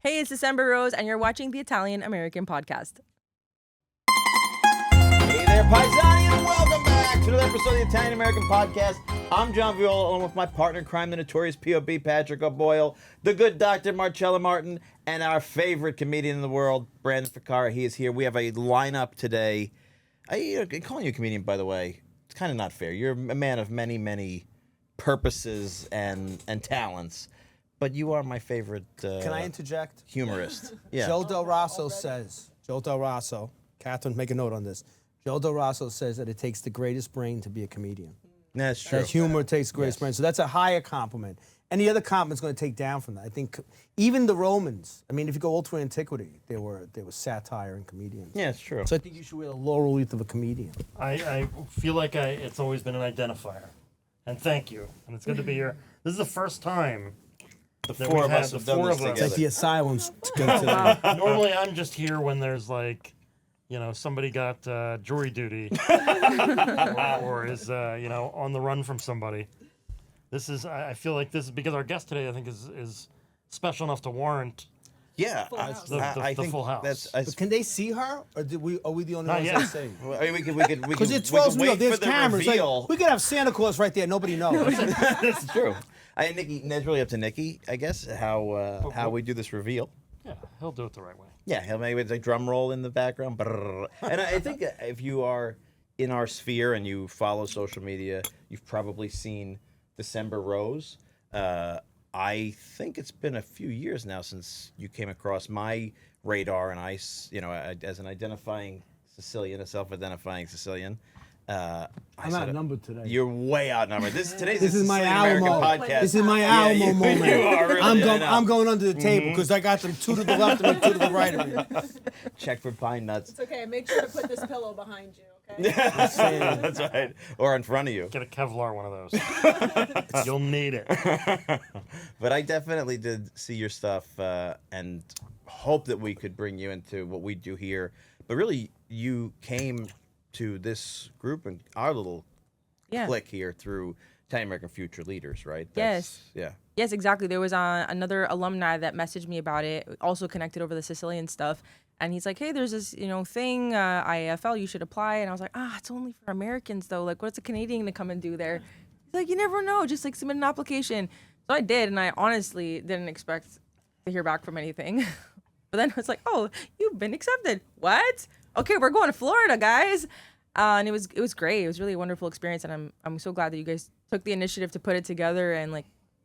Hey, it's December Rose, and you're watching the Italian American Podcast. Hey there, Paisani, and welcome back to another episode of the Italian American Podcast. I'm John Viola, along with my partner in crime, the notorious P.O.B. Patrick O'Boyle, the good doctor Marcella Martin, and our favorite comedian in the world, Brandon Ficarra. He is here. We have a lineup today. Calling you a comedian, by the way, it's kind of not fair. You're a man of many, many purposes and talents, but you are my favorite. Can I interject? Humorist. Yeah. Joe Del Rosso says, Catherine, make a note on this. Joe Del Rosso says that it takes the greatest brain to be a comedian. That's true. That humor takes the greatest brain. So that's a higher compliment. Any other compliment's going to take down from that. I think even the Romans, I mean, if you go all through antiquity, they were satire and comedians. Yeah, it's true. So I think you should wear the laurel wreath of a comedian. I feel like it's always been an identifier. And thank you. And it's good to be here. This is the first time The four of us have done this It's like together. the asylums go to Normally, I'm just here when there's like, somebody got jury duty or is, on the run from somebody. I feel like this is because our guest today, I think, is special enough to warrant. Yeah, The think full house. But can they see her, or are we the only ones yet. that say? Well, I mean, we could Because it throws me off. There's for the cameras. reveal. Like, we could have Santa Claus right there. Nobody knows. That's true. Nikki, that's really up to Nikki, I guess, how we do this reveal. Yeah, he'll do it the right way. Yeah, he'll maybe it's a drum roll in the background. Brrr. And I think if you are in our sphere and you follow social media, you've probably seen December Rose. I think it's been a few years now since you came across my radar, and I, as an identifying Sicilian, a self-identifying Sicilian. I'm outnumbered today. You're way outnumbered. This is my Sicilian American Alamo. podcast. This is my Alamo moment. You are really, I'm going under the table because I got them two to the left and two to the right of me. Check for pine nuts. It's okay. Make sure to put this pillow behind you, okay? That's right. Or in front of you. Get a Kevlar one of those. You'll need it. But I definitely did see your stuff and hope that we could bring you into what we do here. But really, you came to this group and our little clique here through Italian American Future Leaders, right? Yeah. Yes, exactly. There was another alumni that messaged me about it, also connected over the Sicilian stuff. And he's like, hey, there's this, thing, IAFL, you should apply. And I was like, it's only for Americans, though. Like, what's a Canadian to come and do there? He's like, you never know. Just, submit an application. So I did, and I honestly didn't expect to hear back from anything. But then it's like, oh, you've been accepted. What? Okay, we're going to Florida, guys. And it was great. It was really a wonderful experience, and I'm so glad that you guys took the initiative to put it together and,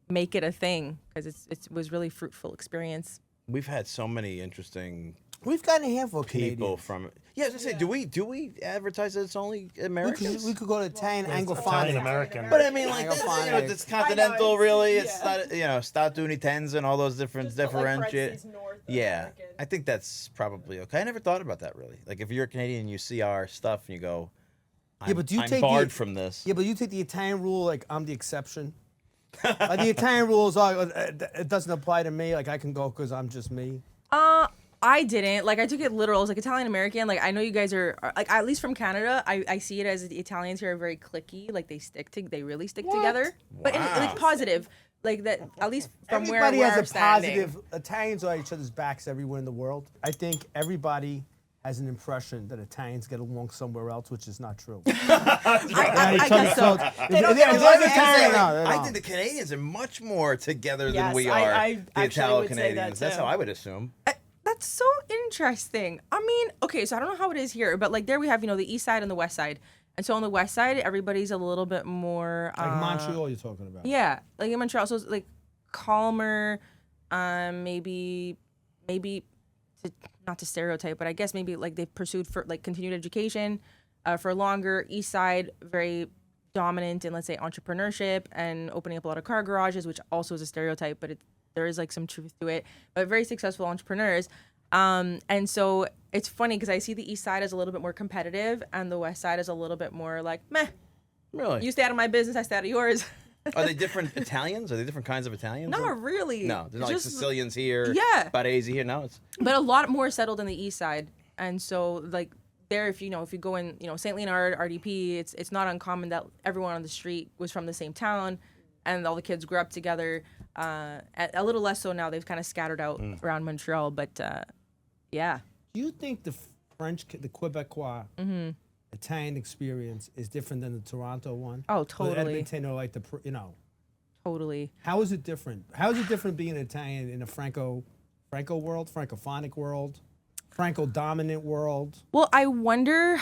make it a thing, because it was really fruitful experience. We've had so many interesting We've gotten a handful of people Canadians. from. Yeah, I was gonna say, do we advertise that it's only Americans? We could go to Italian Italian Anglophonic. American. But I mean, it's continental, really. It's yeah. not, Stato Unitense and all those different Just put, differentiate. parentheses North Yeah, American. I think that's probably okay. I never thought about that really. Like, if you're a Canadian and you see our stuff and you go, I'm barred from this. Yeah, but you take the Italian rule like I'm the exception. The Italian rules are it doesn't apply to me. Like I can go because I'm just me. I didn't. I took it literal. I was Italian American. I know you guys are at least from Canada. I see it as the Italians here are very cliquey. They really stick together. But Wow. positive. That, at least from Everybody where has we're a standing. positive. Italians are at each other's backs everywhere in the world. I think everybody has an impression that Italians get along somewhere else, which is not true. I guess so. I think the Canadians are much more together than Yes, we I are. The actually Italo would say that, Canadians. That's too. how I would assume. That's so interesting. I mean, okay, so I don't know how it is here, but there we have, the east side and the west side. And so on the west side, everybody's a little bit more Like Montreal, you're talking about. yeah, in Montreal, so it's calmer, maybe not to stereotype, but I guess maybe they've pursued for continued education for longer. East side, very dominant in, let's say, entrepreneurship and opening up a lot of car garages, which also is a stereotype, but there is some truth to it. But very successful entrepreneurs. And so it's funny because I see the east side as a little bit more competitive and the west side is a little bit more meh. Really? You stay out of my business, I stay out of yours. Are they different Italians? Are they different kinds of Italians? Not really. No, they're not Just- Sicilians here. Yeah. Barese here. No, it's But a lot more settled in the east side. And so there, if you go in, St. Leonard, RDP, it's not uncommon that everyone on the street was from the same town and all the kids grew up together. A little less so now. They've kind of scattered out around Montreal, but yeah. Do you think the French, the Quebecois Italian experience is different than the Toronto one? Oh, Or the totally. Edmonton, or like Totally. how is it different? How is it different being Italian in a Franco world, Francophonic world, Franco-dominant world? Well, I wonder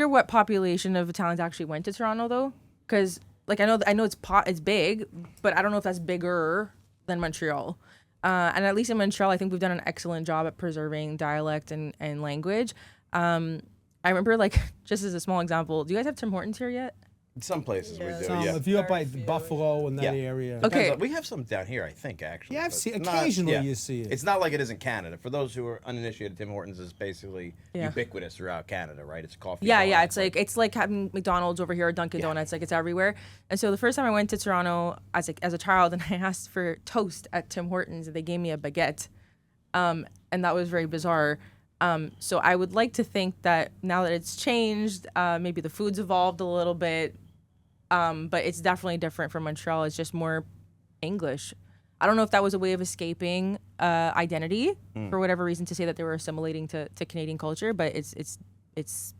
what population of Italians actually went to Toronto though, because like I know it's big, but I don't know if that's bigger than Montreal. And at least in Montreal, I think we've done an excellent job at preserving dialect and language. I remember, like, just as a small example, do you guys have Tim Hortons here yet? Some places we do. Some, Yeah. if you're up by Very few. Buffalo and that Yeah. area. Okay. We have some down here, I think, actually. Yeah, I've but seen- not- occasionally you see it. It's not like it is in Canada. For those who are uninitiated, Tim Hortons is basically Yeah. ubiquitous throughout Canada, right? It's a coffee. Yeah, bar, yeah. but- It's like having McDonald's over here or Dunkin' Donuts. Like it's everywhere. And so the first time I went to Toronto as a child, and I asked for toast at Tim Hortons, and they gave me a baguette, and that was very bizarre. So I would like to think that now that it's changed, maybe the food's evolved a little bit, but it's definitely different from Montreal. It's just more English. I don't know if that was a way of escaping identity for whatever reason, to say that they were assimilating to Canadian culture, but it's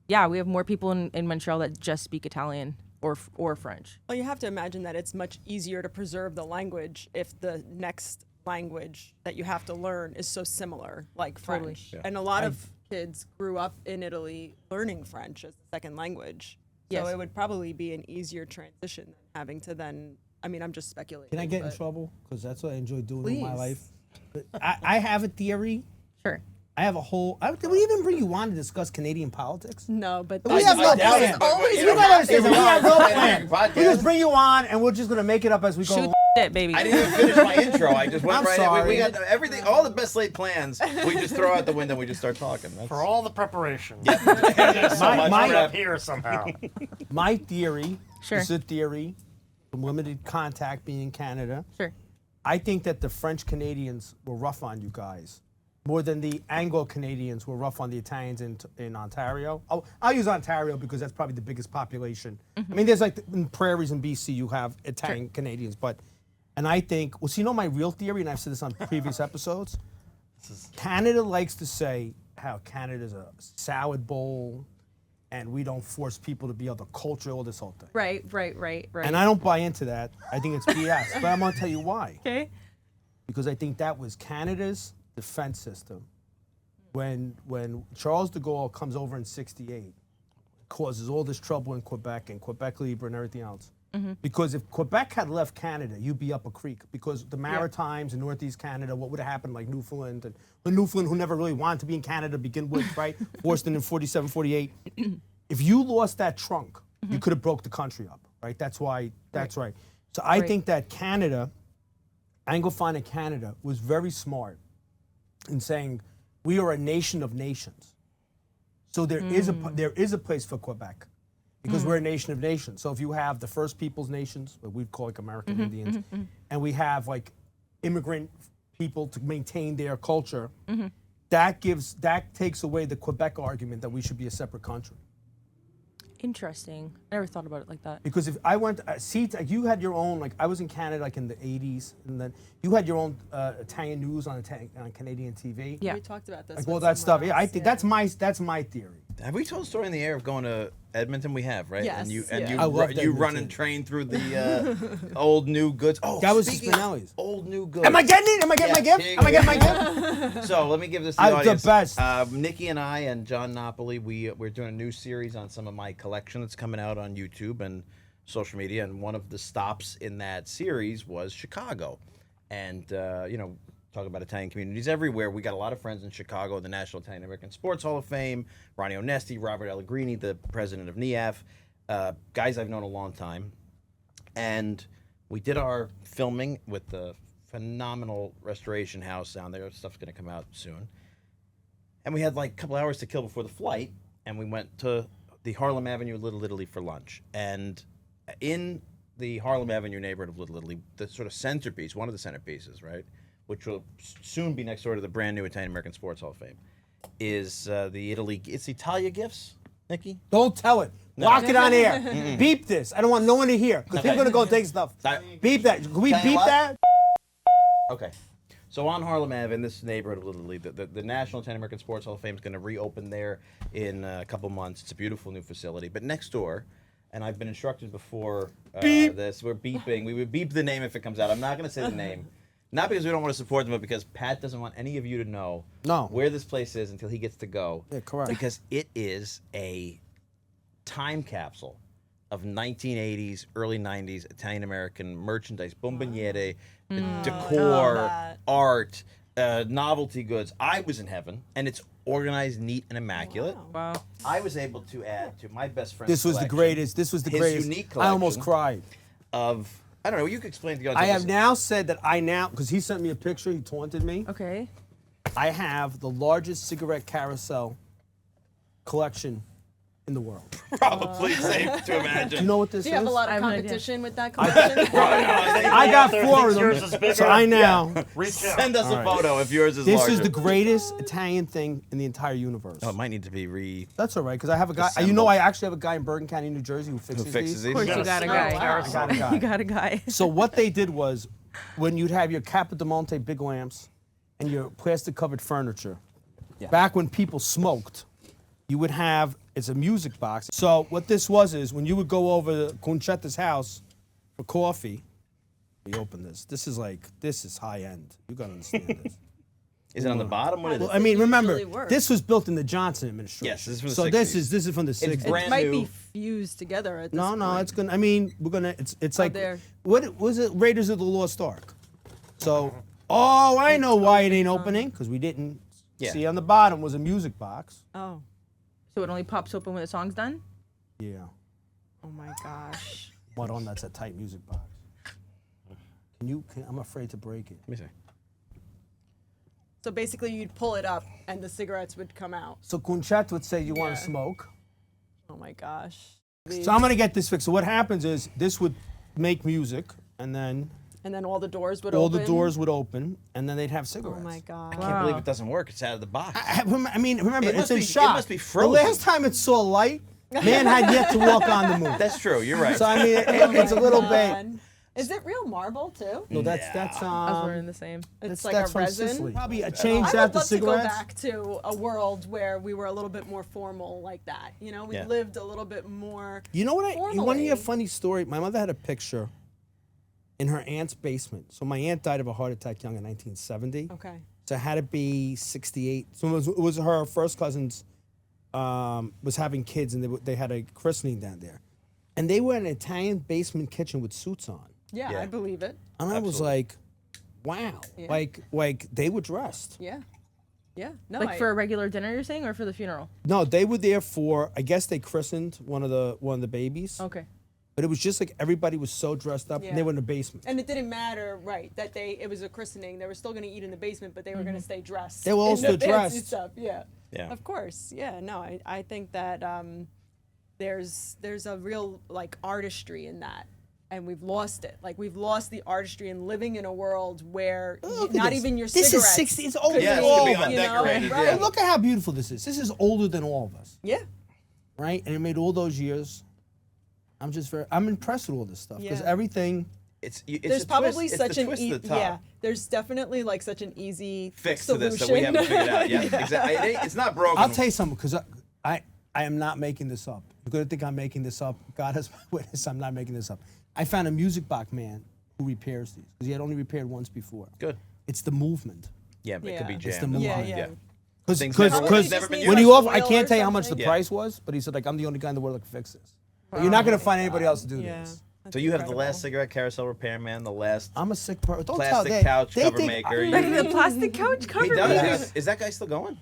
yeah, we have more people in Montreal that just speak Italian or French. Well, you have to imagine that it's much easier to preserve the language if the next language that you have to learn is so similar, like Totally. French. And a lot of kids grew up in Italy learning French as a second language. So Yes. it would probably be an easier transition than having to then, I mean, I'm just speculating. Can I get in but- trouble? Because that's what I enjoy doing in my Please. life. But I have a theory. Sure. I have a whole. Did we even bring you on to discuss Canadian politics? No, but We have no I doubt it, plan. but- always You gotta understand, we have no plan. Podcast. We just bring you on, and we're just gonna make it up as we go. Shoot along. it, baby. I didn't even finish my intro. I just went I'm right in. sorry. We got everything, all the best laid plans. We just throw out the window and we just start talking. That's, For all the preparation. so much my- prep. Up here somehow. My theory, Sure. this is a theory, from limited contact being in Canada. Sure. I think that the French Canadians were rough on you guys, more than the Anglo Canadians were rough on the Italians in Ontario. I'll use Ontario because that's probably the biggest population. I mean, there's like in prairies in BC, you have Italian Canadians, and I think, well, so you know my real theory, and I've said this on previous episodes. Canada likes to say how Canada's a salad bowl, and we don't force people to be able to culture all this whole thing. Right. And I don't buy into that. I think it's BS. But I'm gonna tell you why. Okay. Because I think that was Canada's defense system. When Charles de Gaulle comes over in '68, causes all this trouble in Quebec and Quebec Libre and everything else. Because if Quebec had left Canada, you'd be up a creek. Because the Maritimes and Northeast Canada, what would have happened, like Newfoundland, and Newfoundland, who never really wanted to be in Canada to begin with, right? Forced in 47, 48. If you lost that trunk, you could have broke the country up, right? That's why. That's right. So I think that Canada, Anglophone Canada, was very smart in saying we are a nation of nations. So there is a place for Quebec because we're a nation of nations. So if you have the First Peoples Nations, what we'd call like American Indians, and we have like immigrant people to maintain their culture, that takes away the Quebec argument that we should be a separate country. Interesting. I never thought about it like that. Because if I went, you had your own, like I was in Canada like in the 80s, and then you had your own Italian news on Canadian TV. Yeah. We talked about this. Like with all that stuff. someone Yeah, I else, think that's my theory. Have we told the story in the air of going to Edmonton? We have, right? Yes, And you yeah. I loved you run Edmonton. and train through the old new goods. Oh, That was speaking of Spinelli's. old new goods. Am I getting it? Am I getting my Yes, gift? here you Am I go. getting my gift? So let me give this to I'm the the audience. best. Nikki and I and John Napoli, we're doing a new series on some of my collection that's coming out on YouTube and social media. And one of the stops in that series was Chicago. And, talk about Italian communities everywhere. We got a lot of friends in Chicago, the National Italian American Sports Hall of Fame, Ronnie Onesti, Robert Allegrini, the president of NIAF, guys I've known a long time. And we did our filming with the phenomenal restoration house down there. Stuff's going to come out soon. And we had like a couple hours to kill before the flight, and we went to the Harlem Avenue Little Italy for lunch. And in the Harlem Avenue neighborhood of Little Italy, the sort of centerpiece, one of the centerpieces, right, which will soon be next door to the brand new Italian American Sports Hall of Fame, is it's Italia Gifts. Nikki? Don't tell it. Lock it on air. Beep this. I don't want no one to hear because they're gonna go take stuff. Beep that. Can we Tell you beep what? that? Okay. So on Harlem Ave, in this neighborhood of Little League, the National Italian American Sports Hall of Fame is going to reopen there in a couple months. It's a beautiful new facility. But next door, and I've been instructed before this, we're beeping. We would beep the name if it comes out. I'm not going to say the name. Not because we don't want to support them, but because Pat doesn't want any of you to know where this place is until he gets to go. Yeah, correct. Because it is a time capsule of 1980s, early 90s Italian American merchandise, bomboniere, decor, art, novelty goods. I was in heaven, and it's organized, neat, and immaculate. Wow. I was able to add to my best friend's This was the collection greatest. This was the his greatest. unique I almost collection. cried. Of, I don't know, you could explain to the audience. I have now said that because he sent me a picture, he taunted me. Okay. I have the largest cigarette carousel collection in the world. Probably safe to imagine. Do you know what this Do is? you have a lot I of have no idea. competition with that collection? I got There 4 of thinks yours is them. bigger. So I now. Reach out. Send us a photo if yours is This larger. is the greatest Italian thing in the entire universe. Oh, it might need to be That's all right, because I have a guy. You know, I actually have a guy in Bergen County, New Jersey, who fixes these. Of course, you got a guy. I got a guy. You got a guy. So what they did was, when you'd have your Capodimonte big lamps and your plastic-covered furniture, back when people smoked, you would have, it's a music box. So what this was is, when you would go over to Concetta's house for coffee, we open this. This is high-end. You gotta understand this. Is it on the bottom? What is Well, it? I mean, remember, usually works. this was built in the Johnson administration. Yes, this is from the so 60s. this is from the 60s. It's brand It might new. be fused together at this No, point. it's gonna. I mean, we're gonna. It's like there. what was it? Raiders of the Lost Ark. So, oh, I know why it ain't opening, because we didn't see on the bottom was a music box. Oh. So it only pops open when the song's done? Yeah, Oh my gosh. but on that's a tight music box. I'm afraid to break it. Let me see. So basically, you'd pull it up, and the cigarettes would come out. So Concetta would say, "You want Yeah. to smoke?" Oh my gosh. So I'm gonna get this fixed. So what happens is this would make music, and then And then all the doors would all open. the doors would open, and then they'd have Oh cigarettes. my god. I can't believe it doesn't work. It's out of the box. I mean, remember, It it's must in be- it shock. must be The frozen. last time it saw light, man had yet to walk on the moon. That's true. You're right. So I mean, it's a little bit. Man. Is it real marble too? No, that's I was wearing the same. It's like that's a from resin. Sicily. Probably I changed would out the love to go cigarettes. back to a world where we were a little bit more formal like that. You know, we Yeah. lived a little bit more. You know what? You want to hear a formally. funny story? My mother had a picture in her aunt's basement. So my aunt died of a heart attack young in 1970. Okay. So it had to be 68. So it was her first cousin's was having kids, and they had a christening down there, and they were in an Italian basement kitchen with suits on, Yeah, Yeah. I believe it. and I was Absolutely. like, wow, Yeah. like they were dressed. Yeah. Yeah. No. Like for a regular dinner, you're saying, or for the funeral? No, they were there for, I guess they christened one of the babies. Okay. But it was just like everybody was so dressed up, and they Yeah. were in the basement. And it didn't matter, right? That it was a christening. They were still going to eat in the basement, but they were going to stay dressed. They were all in the still fancy dressed. Stuff. Yeah. Yeah. Of course. Yeah. No, I think that there's a real like artistry in that, and we've lost it. Like we've lost the artistry in living in a world where Look at not this. even your This cigarettes. is 60. It's older Yeah, than it's all gonna be of us. undecorated, right? yeah. And look at how beautiful this is. This is older than all of us, Yeah. right? And it made all those years. I'm impressed with all this stuff because Yeah. everything. It's There's a probably twist, such it's the an twist to the top. yeah. There's definitely like such an easy Fix to solution. this that we haven't figured out yet. Exactly. It's not broken. I'll tell you something, because I am not making this up. You're gonna think I'm making this up. God has my witness. I'm not making this up. I found a music box man who repairs these because he had only repaired once before. Good. It's the movement. Yeah, but it could be Yeah. jammed. It's the Yeah, movement. yeah. Because Things never- Probably never just been need when used. you like offer, I oil can't or tell you how much the something. Yeah. price was, but he said like I'm the only guy in the world that can fix this. But you're not gonna find anybody else to do Yeah. this. So you have the Incredible. last cigarette carousel repairman, the last I'm a sick person. Don't plastic tell couch they cover think maker. Like the plastic couch cover He does maker. have, is that guy still going?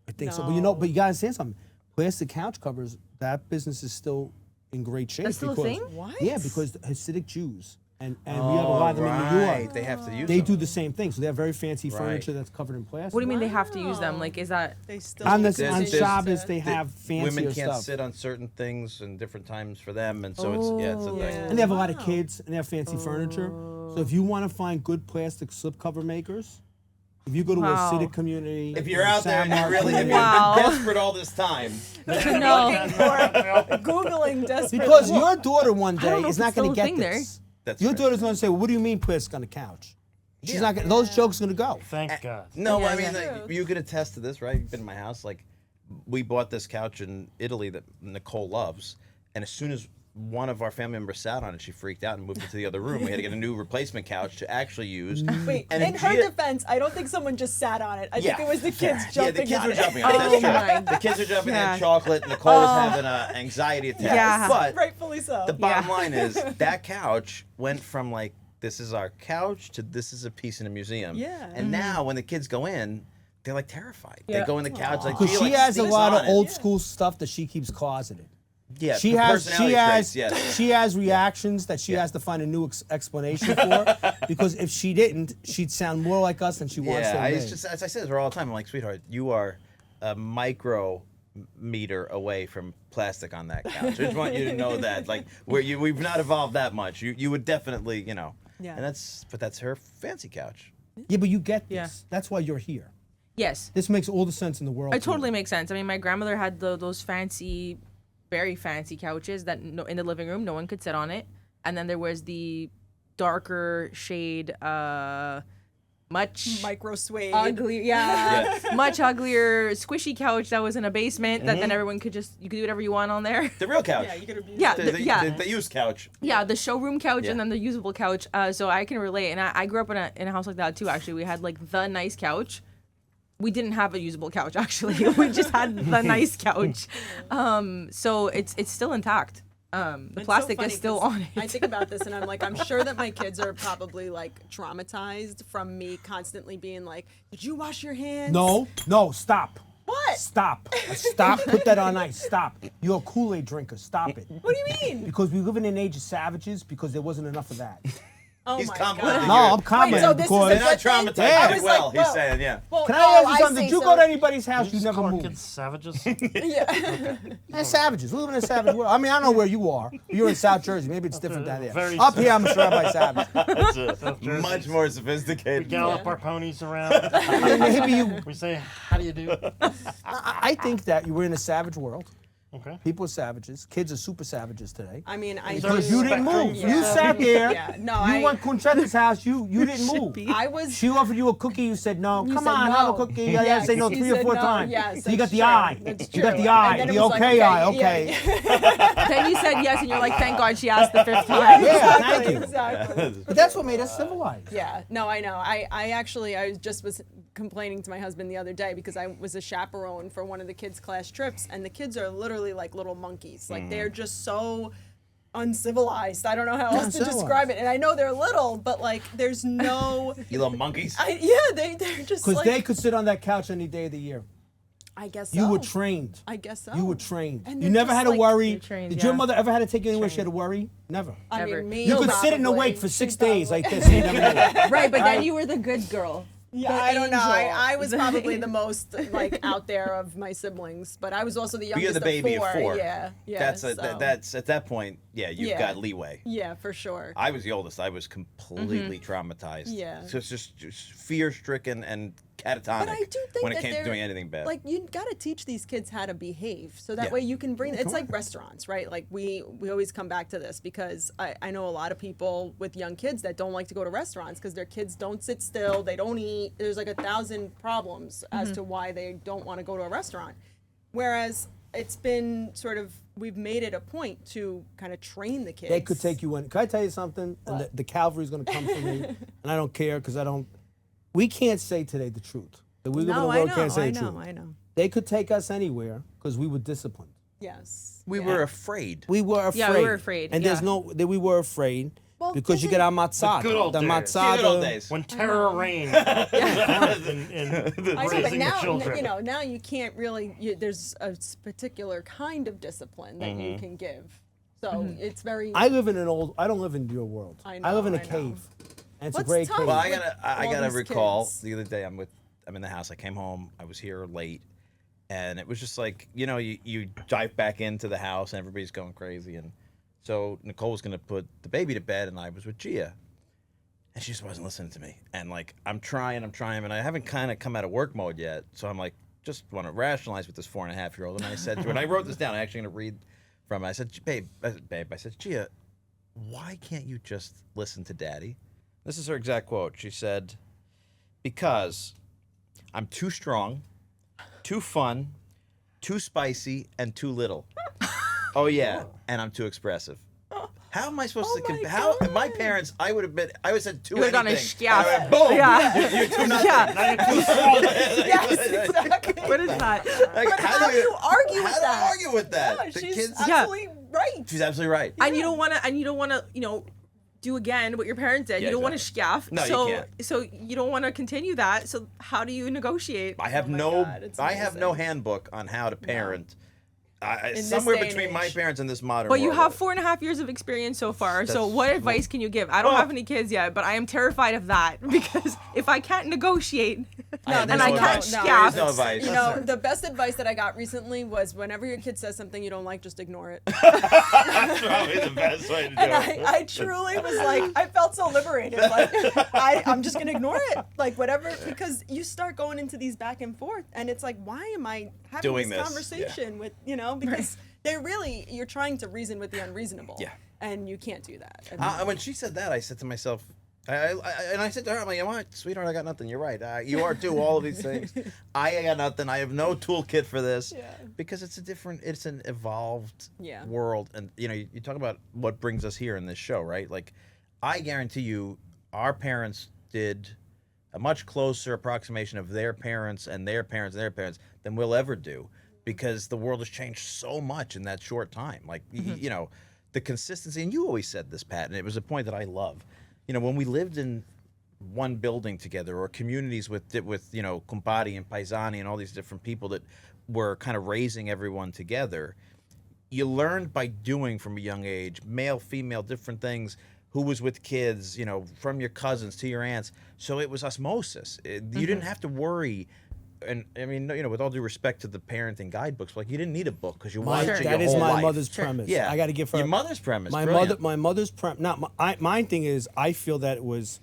I think so. But you know, but you gotta say something. Plastic couch covers, that business is still in great shape. That's still a because, thing? What? Yeah, because the Hasidic Jews and we have a lot of them in New York. They have to use They them. do the same thing. So they have very fancy Right. furniture that's covered in plastic. What do you mean they have to use them? Wow. Like, is that They still On There's- on there's- Shabbos, they the have fancier Women can't stuff. sit on certain things and different times for them, and so it's a thing. yeah. And they have a lot of Wow. kids, and they have fancy furniture. So if you want to find good plastic slipcover makers, If you go to Wow. a Hasidic community, If you're out there and you really, if you've Wow. been desperate all this time, No. Googling desperate. because your daughter one day don't know is if not it's going to still a get thing there. this. that's Your right. daughter's going to say, well, "What do you mean, piss on the couch?" She's Yeah. not gonna, those jokes going to go. Thank God. No, Yeah, I mean, yeah. like, you could attest to this, right? You've been in my house. Like, we bought this couch in Italy that Nicole loves, and as soon as one of our family members sat on it, she freaked out and moved into the other room. We had to get a new replacement couch to actually use. Wait, And in her Gia- defense, I don't think someone just sat on it. I Yeah. think it was the kids Yeah, jumping the kids on were it. jumping on it. That's Oh true. my The kids are jumping God. on chocolate. Nicole was having an anxiety attack. Yeah. But Rightfully so. the bottom Yeah. line is that couch went from like, this is our couch to this is a piece in a museum. Yeah. And now when the kids go in, they're like terrified. They Yeah. go in the couch like, Because Gia, she like, has a sneaks lot on of it. old school stuff that she keeps closeted. Yeah, She the has personality traits, yes. she has reactions that she has to find a new explanation for, because if she didn't, she'd sound more like us than she wants to. Yeah, admit. it's just as I say to her all the time. I'm like, sweetheart, you are a micrometer away from plastic on that couch. I just want you to know that, like, we've not evolved that much. You would definitely, Yeah. And that's her fancy couch. Yeah, but you get this. Yeah. That's why you're here. Yes. This makes all the sense in the world. It to me. totally makes sense. I mean, my grandmother had those fancy, very fancy couches that in the living room no one could sit on it, and then there was the darker shade, much Micro suede. ugly, yeah, Yeah. much uglier, squishy couch that was in a basement that then everyone could you could do whatever you want on there. The real couch. Yeah, you could abuse Yeah, it. The used couch. Yeah, the showroom couch Yeah. and then the usable couch. So I can relate, and I grew up in a house like that too. Actually, we had like the nice couch. We didn't have a usable couch actually. We just had the nice couch. So it's still intact. The It's so plastic funny is still 'cause on it. I think about this and I'm like, I'm sure that my kids are probably like traumatized from me constantly being like, did you wash your hands? No, stop. What? Stop. Stop. Put that on ice. Stop. You're a Kool-Aid drinker. Stop it. What do you mean? Because we live in an age of savages because there wasn't enough of that. Oh He's my complimenting God. No, you. I'm commenting so this is because. They're not Good thing? traumatized Yeah. I very was well. like, He's well- saying, yeah. Well, Can I ask you I something? say Did you so. go to anybody's house? You Just never call our moved. kids savages. Yeah. They're savages. We live in a savage world. I mean, I don't know where you are. You're in South Jersey. Maybe it's different down there. Very Up here, I'm surrounded by savages. South Jersey. Much more We sophisticated. gallop our ponies around. And maybe you. We say, "How do you do?" I think that you were in a savage world. Okay. People are savages. Kids are super savages today. I mean, I Because do. you didn't move. Yeah. You sat there. Yeah, no, You I- went Conchetta's house. You didn't move. I was. She offered you a cookie. You said no. You Come said on, have a no. cookie. You had Yes, to say no he 3 or said 4 no. times. Yes, So you got that's the true. eye. That's You got true. the And eye. then it The was like, okay eye. yeah, Okay. yeah. Then you said yes, and you're like, thank God she asked the fifth time. Yeah, thank you. Exactly. But that's what made us civilized. Yeah, no, I know. I actually, I was complaining to my husband the other day because I was a chaperone for one of the kids' class trips, and the kids are literally like little monkeys. Like they're just so uncivilized. I don't know how else to Uncivilized. describe it. And I know they're little, but like there's no. You little monkeys. They're just Because like. they could sit on that couch any day of the year. I guess so. You were trained. I guess so. You were trained. And You they're never just had to like- worry. You're trained, Did your yeah. mother ever had to take you anywhere she had to worry? Never. I Ever. mean, me You could sit and probably. awake for 6 She days probably- like this. And you never knew. Right, but then you were the good girl. Yeah, The I don't know. angel. I was probably the most like out there of my siblings, but I was also the But youngest you're the baby of of 4. Yeah, yeah. That's so, that's at that point. Yeah, you've Yeah. got leeway. yeah, for sure. I was the oldest. I was completely traumatized. Yeah. So it's just fear-stricken and catatonic But I do think when it that came to they're- doing anything bad. Like you got to teach these kids how to behave, so that Yeah. way you can bring. It's like restaurants, right? Like we always come back to this because I know a lot of people with young kids that don't like to go to restaurants because their kids don't sit still, they don't eat. There's like 1,000 problems as to why they don't want to go to a restaurant. Whereas it's been sort of we've made it a point to kind of train the kids. They could take you in. Can I tell you something? And What? the cavalry's going to come for me, and I don't care because I don't. We can't say today the truth. That we live in a No, world I know, can't say I the know, truth. I know. They could take us anywhere because we were disciplined. Yes. we were afraid. We were afraid. Yeah, we were afraid, And there's yeah. no that we were afraid Well, because you get our matzah. good old The days. matzah. Good old days. When terror reigned in I know, but raising the now children. now you can't really. There's a particular kind of discipline that you can give. So it's very. I live in an old. I don't live in your world. I I live know, in a I know. cave, and it's What's a great tough? cave. Well, with I all gotta these recall kids. the other day. I'm in the house. I came home. I was here late, and it was just like you dive back into the house and everybody's going crazy, and so Nicole was gonna put the baby to bed, and I was with Gia, And she just wasn't listening to me. And like, I'm trying, and I haven't kind of come out of work mode yet. So I'm like, just want to rationalize with this 4.5-year-old. And I said to her, and I wrote this down, I'm actually going to read from it. I said, babe, I said, Gia, why can't you just listen to daddy? This is her exact quote. She said, because I'm too strong, too fun, too spicy, and too little. Oh yeah, and I'm too expressive. How am I supposed to compare? How my parents? I would have said two. You would have done a anything. scaff. Boom! Yeah. You're too nothing. Yes, exactly. What is that? Like, But how do you argue with how that? do you argue with that? Yeah, The she's kids. absolutely right. She's absolutely right. And you don't want to, do again what your parents did. Yeah, you don't want to exactly. scaff. No, you so, can't. So you don't want to continue that. So how do you negotiate? I have my no. God, it's I have no amazing. handbook on how to parent. this Somewhere day and between my age. parents and this modern. But you world. have 4.5 years of experience so far. So That's- what advice can you give? I don't Oh. have any kids yet, but I am terrified of that because if I can't negotiate have and no I advice. can't There scaff, is no advice. You know, the best advice that I got recently was whenever your kid says something you don't like, just ignore it. That's probably the best way to do And it. I truly was like, I felt so liberated. Like, I'm just going to ignore it. Like, whatever, because you start going into these back and forth. And it's like, why am I having Doing this this, conversation with, because they're really, you're trying to reason with the unreasonable. Yeah. And you can't do that. And When she said that, I said to myself, and I said to her, I'm like, you know what, sweetheart, I got nothing. You're right. You are too. All of these things. I got nothing. I have no toolkit for this. Yeah. Because it's an evolved Yeah. world. And, you talk about what brings us here in this show, right? Like, I guarantee you, our parents did a much closer approximation of their parents and their parents and their parents than we'll ever do. Because the world has changed so much in that short time. Like, the consistency, and you always said this, Pat, and it was a point that I love. When we lived in one building together or communities with Kumpari and Paisani and all these different people that were kind of raising everyone together, you learned by doing from a young age, male, female, different things, who was with kids, from your cousins to your aunts. So it was osmosis. You didn't have to worry. And I mean, with all due respect to the parenting guidebooks, like you didn't need a book because you watched it your That is whole my life. mother's premise. Yeah, I got to give her your mother's premise. My brilliant. mother's premise. My thing is, I feel that it was,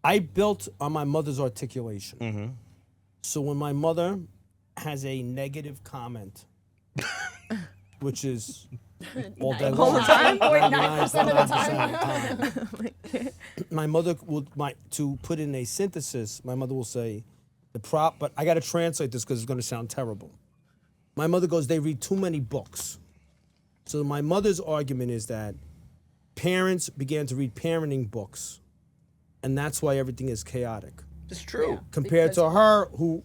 I built on my mother's articulation. Mm-hmm. So when my mother has a negative comment, which is all day All the long, time? 99% 99% of the time. My mother to put in a synthesis, my mother will say, but I got to translate this because it's going to sound terrible. My mother goes, they read too many books. So my mother's argument is that parents began to read parenting books, and that's why everything is chaotic. It's true. Compared to her, who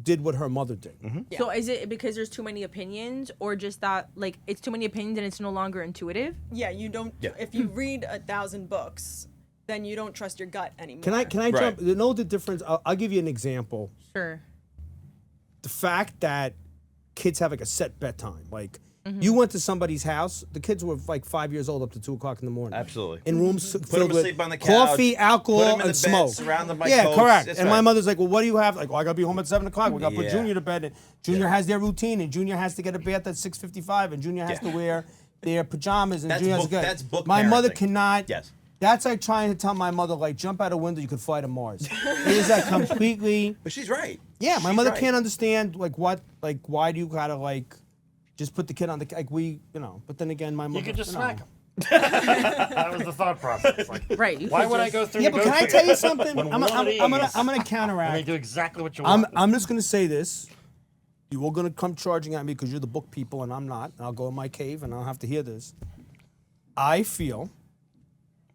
did what her mother did. Mm-hmm. So is it because there's too many opinions, or just that like it's too many opinions and it's no longer intuitive? yeah, you don't, Yeah. if you read 1,000 books, then you don't trust your gut anymore. Can I Right. jump? You know the difference? I'll give you an example. Sure. The fact that kids have like a set bedtime. Like you went to somebody's house, the kids were like 5 years old up to 2 o'clock in the morning. Absolutely. In rooms them filled with asleep on the couch, coffee, put 'em alcohol, in the and bed, smoke. surround them by yeah, coats. correct. That's And my right. mother's like, well, what do you have? Like, I gotta be home at 7 o'clock. We gotta put Yeah. Junior to bed. And Junior has their routine, and Junior has to get a bath at 6:55, and Junior has Yeah. to wear their pajamas, and That's Junior has book- to go. that's book My mother parenting. cannot. Yes. That's like trying to tell my mother, like, jump out a window, you could fly to Mars. It is like completely. But she's right. Yeah, my She's mother right. can't understand why do you gotta just put the kid on the But then again, my mother. You could just know. smack him. That was the thought process. Like, Right. You why could would I just- go through? Yeah, but can I tell you something? When I'm one of gonna these- I'm gonna I counteract. mean, do exactly what you want. I'm just gonna say this. You all gonna come charging at me because you're the book people and I'm not. And I'll go in my cave and I'll have to hear this. I feel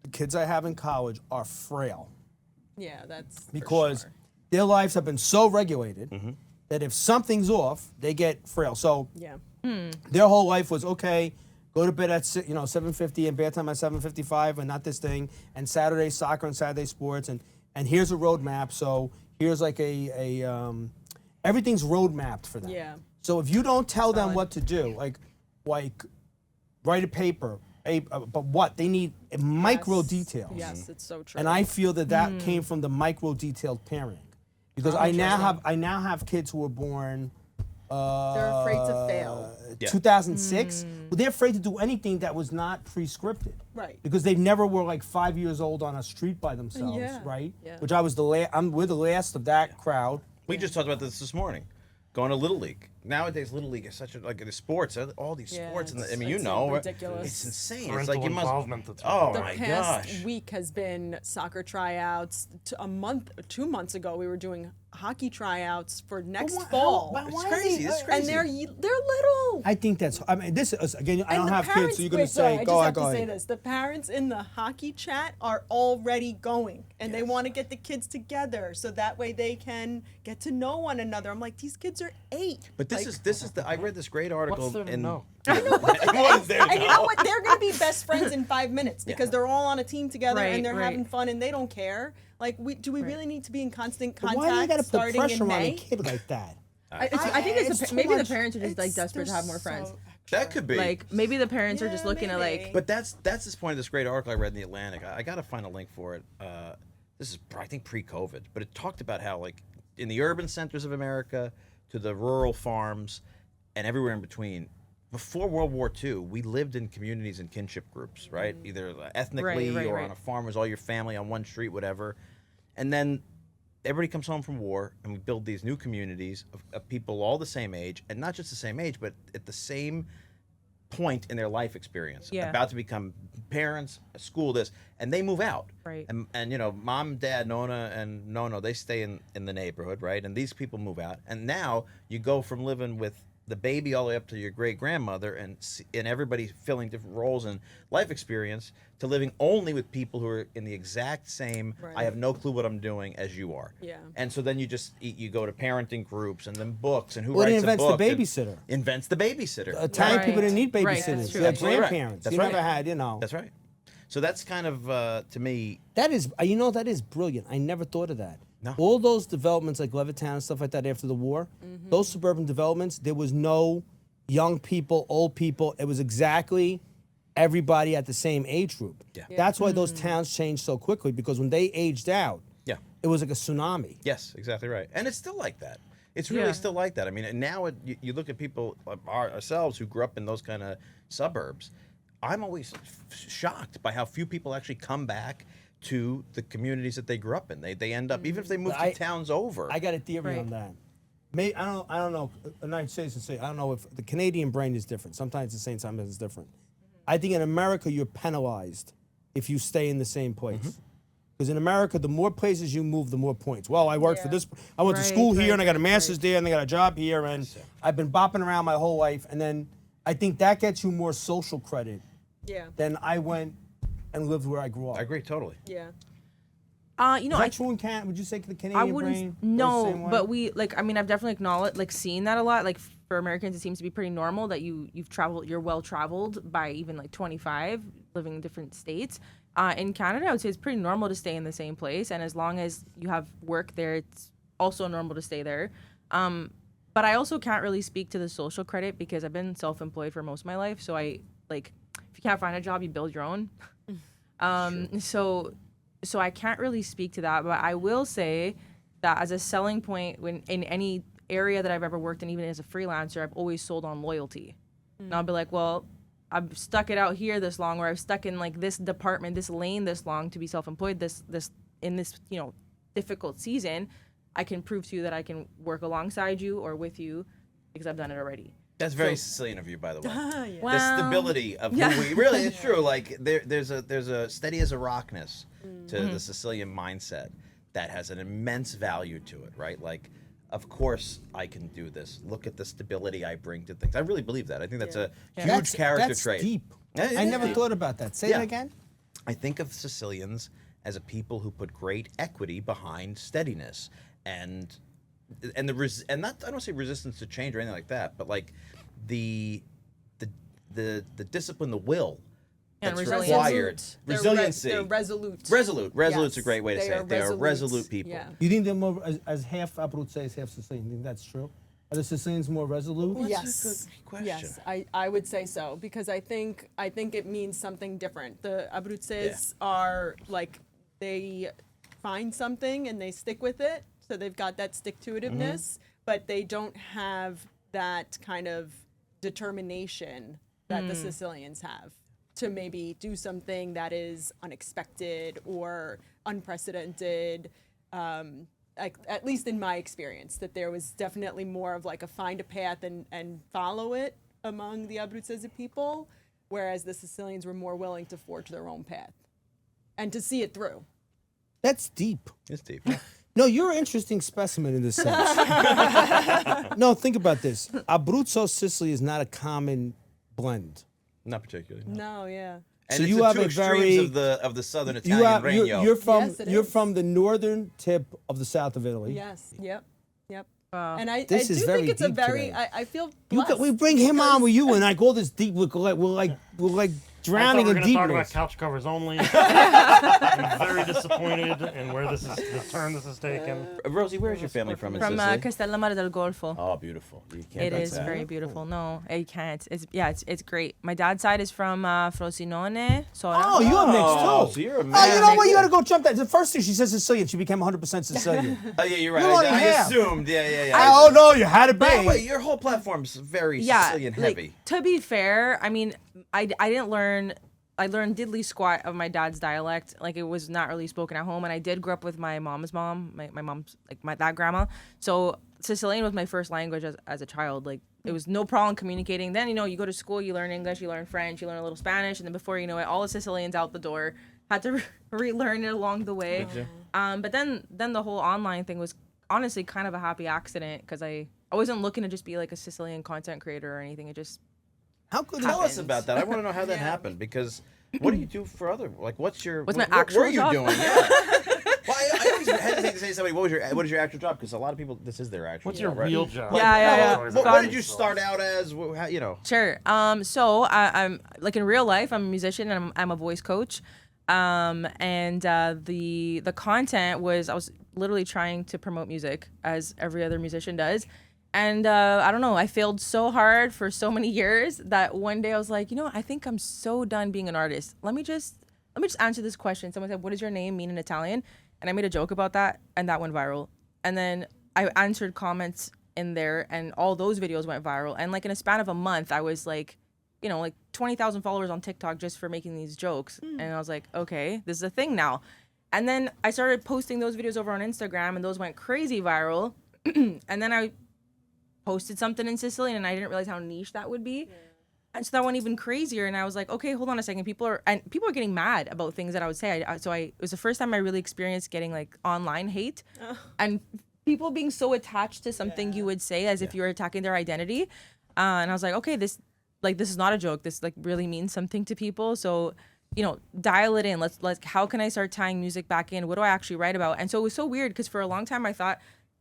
the kids I have in college are frail Yeah, that's for because sure. their lives have been so regulated Mm-hmm. that if something's off, they get frail. So Yeah. their whole life was okay. Go to bed at 7:50 and bedtime at 7:55 and not this thing. And Saturday soccer and Saturday sports and here's a roadmap. So here's like everything's road mapped for them. Yeah. So if you don't tell them Solid. what to do, like write a paper, but what they need micro Yes. details. Yes, it's so true. And I feel that came from the micro detailed parenting, because I now have kids who were born They're afraid to fail. Yeah. 2006. Well, they're afraid to do anything that was not pre-scripted. Right. Because they never were like 5 years old on a street by themselves, Yeah. right? Yeah. Which I was we're the last of that crowd. We just talked about this morning. Going to Little League. Nowadays, Little League is such a, like, the sports, all these Yeah, sports. it's- I mean, you it's know. ridiculous. It's insane. Parental It's like you must. involvement that's Oh, The my past gosh. week has been soccer tryouts. A month, 2 months ago, we were doing hockey tryouts for next fall. It's crazy. It's crazy. And they're little. I think that's. I mean, this is again. I And don't the have parents, kids, so you're gonna wait, say, sorry, I go just ahead, have go to say ahead. this. The parents in the hockey chat are already going, and they want to get the kids together so that way they can get to know one another. I'm like, these kids are 8. But this is the. I read this great article What's there to in. know? What's there to And you know know? what? They're gonna be best friends in 5 minutes because they're all on a team together Right, and they're right. having fun and they don't care. Like, do we really need to be in constant contact Why do you gotta put starting pressure in on May? a kid like that? I think it's too maybe the much. parents are just like It's- desperate to they're have more friends. so That could be. Like maybe the parents are just Yeah, looking to maybe. like. But that's this point of this great article I read in the Atlantic. I got to find a link for it. This is I think pre-COVID, but it talked about how like in the urban centers of America to the rural farms and everywhere in between. Before World War II, we lived in communities and kinship groups, right? Either ethnically Right, or right. on a farm was all your family on one street, whatever. And then everybody comes home from war, and we build these new communities of people all the same age, and not just the same age, but at the same point in their life experience, Yeah. about to become parents, school this, and they move out. Right. And you know, mom, dad, Nona, and Nono, they stay in the neighborhood, right? And these people move out, and now you go from living with the baby all the way up to your great grandmother, and everybody filling different roles and life experience, to living only with people who are in the exact same. I Right. have no clue what I'm doing as you are. Yeah. And so then you go to parenting groups and then books and who Well, it writes a invents the book. and babysitter. Invents the babysitter. Italian people didn't need Right, babysitters. that's They true. had Absolutely right. grandparents. That's You right. never had, you know. That's right. So that's kind of to me. That is, you know, that is brilliant. I never thought of that. No. All those developments like Levittown and stuff like that after the war, those suburban developments, there was no young people, old people. It was exactly everybody at the same age group. Yeah. Yeah. That's why those towns changed so quickly, because when they aged out, Yeah. it was like a tsunami. Yes, exactly right. And it's still like that. It's really Yeah. still like that. I mean, and now you look at people like ourselves who grew up in those kind of suburbs. I'm always shocked by how few people actually come back to the communities that they grew up in. They end up, even if they move I- to towns over. I got a theory Right. on that. I don't know. The United States say I don't know if the Canadian brain is different. Sometimes the same time it's different. I think in America you're penalized if you stay in the same place. Because in America, the more places you move, the more points. Well, I worked for Yeah. this. I went to Right, school here, right, and I got a right, master's right. there, and I got a job here, and I've been bopping around my whole life. And then I think that gets you more social credit Yeah. than I went and lived where I grew up. I agree totally. Yeah. You Is know, that true in Canada? Would you say the Canadian I brain? wouldn't. goes the No, same way? but we like. I mean, I've definitely acknowledged, like, seeing that a lot. Like for Americans, it seems to be pretty normal that you've traveled. You're well traveled by even like 25, living in different states. In Canada, I would say it's pretty normal to stay in the same place, and as long as you have work there, it's also normal to stay there. But I also can't really speak to the social credit because I've been self-employed for most of my life. So I like, if you can't find a job, you build your own. So I can't really speak to that, but I will say that as a selling point when in any area that I've ever worked in, even as a freelancer, I've always sold on loyalty. And I'll be like, well, I've stuck it out here this long, or I've stuck in like this department, this lane this long to be self-employed this in this, you know, difficult season. I can prove to you that I can work alongside you or with you because I've done it already. That's very Sicilian of you, by the way. The Well, stability of who we really, it's true. Like there's a steady as a rockness to the Sicilian mindset that has an immense value to it, right? Like, of course I can do this. Look at the stability I bring to things. I really believe that. I think that's a huge character that's trait. deep. Yeah, it I is never deep. thought about that. Say Yeah. that again. I think of Sicilians as a people who put great equity behind steadiness and not I don't say resistance to change or anything like that, but like the discipline, the will And that's resilience. required, They're resiliency, they're resolute. Resolute's a Yes, great way to they say it. They are resolute people. Yeah. You think they're more as half Abruzzese, half Sicilian? You think that's true? Are the Sicilians more resolute? Well, Yes. That's a good question. Yes, I would say so because I think it means something different. The Abruzzese are like they find something and they stick with it, so they've got that stick-to-itiveness, but they don't have that kind of determination that the Sicilians have to maybe do something that is unexpected or unprecedented. Like, at least in my experience, that there was definitely more of like a find a path and follow it among the Abruzzese people, whereas the Sicilians were more willing to forge their own path and to see it through. That's deep. It's deep. No, you're an interesting specimen in this sense. No, think about this. Abruzzo Sicily is not a common blend. Not particularly. No, yeah. And So it's you the have two a extremes very- of the southern You Italian have, regno. you're from Yes, it you're is. from the northern tip of the south of Italy. Yes. Yep. Wow. And I This do is very think it's a deep very. today. I feel You blessed got, we bring him on because- with you, and like all this deep, we're like drowning I in thought we were going to talk about deepness. couch covers only. I'm very disappointed in where this is, the turn this is taken. Rosie, where's your family from in From Sicily? Castellammare del Golfo. Oh, beautiful. You can't It beat is that. very beautiful. No, you can't. It's great. My dad's side is from Frosinone. Sora. Oh, you have mixed Oh, too. so you're a Oh, you man. know what? You gotta go jump that. The first thing she says Sicilian, she became 100% Sicilian. Oh, yeah, you're right. You're only I half. assumed. Yeah. Oh no, you had to be. By the way, your whole platform's very Sicilian like, heavy. to be fair, I mean, I didn't learn. I learned diddly squat of my dad's dialect. Like, it was not really spoken at home, and I did grow up with my mom's mom. My mom's like that grandma. So Sicilian was my first language as a child. Like, it was no problem communicating. Then, you go to school, you learn English, you learn French, you learn a little Spanish, and then before you know it, all the Sicilians out the door. Had to relearn it along the way. But then the whole online thing was honestly kind of a happy accident, because I wasn't looking to just be like a Sicilian content creator or anything. It just How good Tell is us about that. I want to know how that happened, because what do you do for other? Like, what's my what actual were you job? doing? Yeah. Well, I always hesitate to say to somebody, what is your actual job? Because a lot of people, this is their actual. What's job, your right? real job? Yeah. What did you start out as? How? Sure. So I'm like, in real life, I'm a musician and I'm a voice coach. And the content was, I was literally trying to promote music as every other musician does. And I don't know, I failed so hard for so many years that one day I was like, I think I'm so done being an artist. Let me just answer this question. Someone said, "What does your name mean in Italian?" And I made a joke about that, and that went viral. And then I answered comments in there, and all those videos went viral. And like, in a span of a month, I was like, like 20,000 followers on TikTok just for making these jokes. And I was like, okay, this is a thing now. And then I started posting those videos over on Instagram, and those went crazy viral. And then I posted something in Sicilian, and I didn't realize how niche that would be. And so that went even crazier. And I was like, okay, hold on a second. People are getting mad about things that I would say. It was the first time I really experienced getting like online hate and people being so attached to something you would say as if you were attacking their identity. And I was like, okay, this is not a joke. This like really means something to people. So, dial it in. Let's how can I start tying music back in? What do I actually write about? And so it was so weird, because for a long time I thought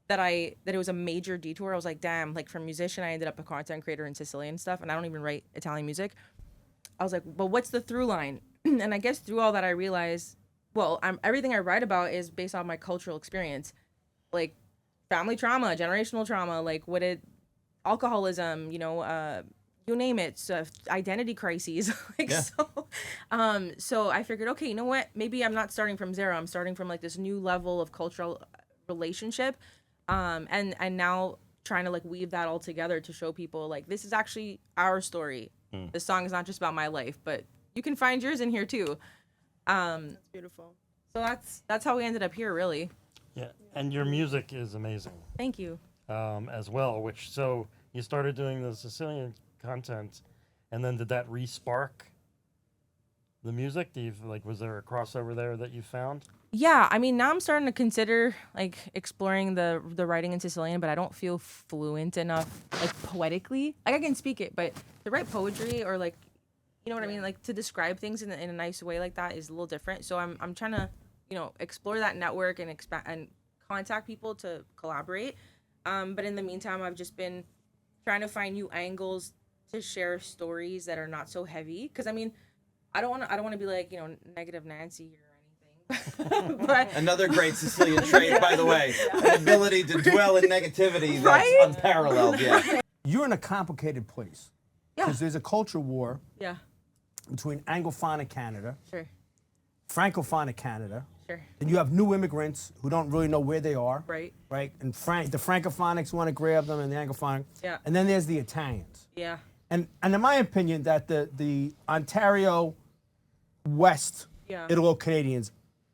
that it was a major detour. I was like, damn, like, from musician I ended up a content creator in Sicilian stuff, and I don't even write Italian music. I was like, but what's the through line? And I guess through all that I realized, well, everything I write about is based on my cultural experience, like family trauma, generational trauma, like alcoholism, you name it, so identity crises. So I figured, okay, you know what? Maybe I'm not starting from zero. I'm starting from like this new level of cultural relationship. And now trying to like weave that all together to show people like, this is actually our story. This song is not just about my life, but you can find yours in here too. That's beautiful. So that's how we ended up here, really. Yeah, and your music is amazing Thank you. as well. So you started doing the Sicilian content, and then did that re-spark the music? Was there a crossover there that you found? Yeah, I mean, now I'm starting to consider like exploring the writing in Sicilian, but I don't feel fluent enough, like, poetically. Like, I can speak it, but to write poetry or like, you know what I mean, like to describe things in a nice way like that is a little different. So I'm trying to, explore that network and expand and contact people to collaborate. But in the meantime, I've just been trying to find new angles to share stories that are not so heavy. Because I mean, I don't want to be like, negative Nancy here. But Another great Sicilian trait, by the way, the ability to dwell in negativity that's Right? unparalleled. Yeah. You're in a complicated place. Yeah. Because there's a culture war yeah, between Anglophonic Canada, sure. Francophonic Canada, Sure. Then you have new immigrants who don't really know where they are. Right. Right. And the Francophonics want to grab them, and the Anglophonics. Yeah. And then there's the Italians. Yeah. And in my opinion, that the Ontario West Yeah. Italo-Canadians,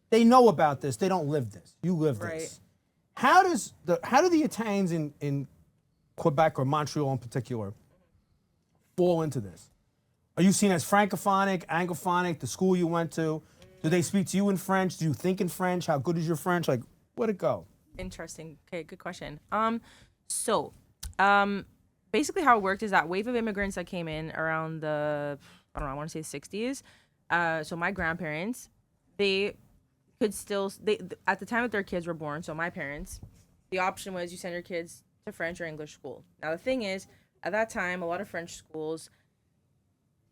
they know about this. They don't live this. You live Right. this. How do the Italians in Quebec or Montreal in particular fall into this? Are you seen as Francophonic, Anglophonic, the school you went to? Do they speak to you in French? Do you think in French? How good is your French? Like, where'd it go? Interesting. Okay, good question. Basically how it worked is that wave of immigrants that came in around I don't know, I want to say the 60s. So my grandparents, they could still, at the time that their kids were born, so my parents, the option was you send your kids to French or English school. Now the thing is, at that time, a lot of French schools,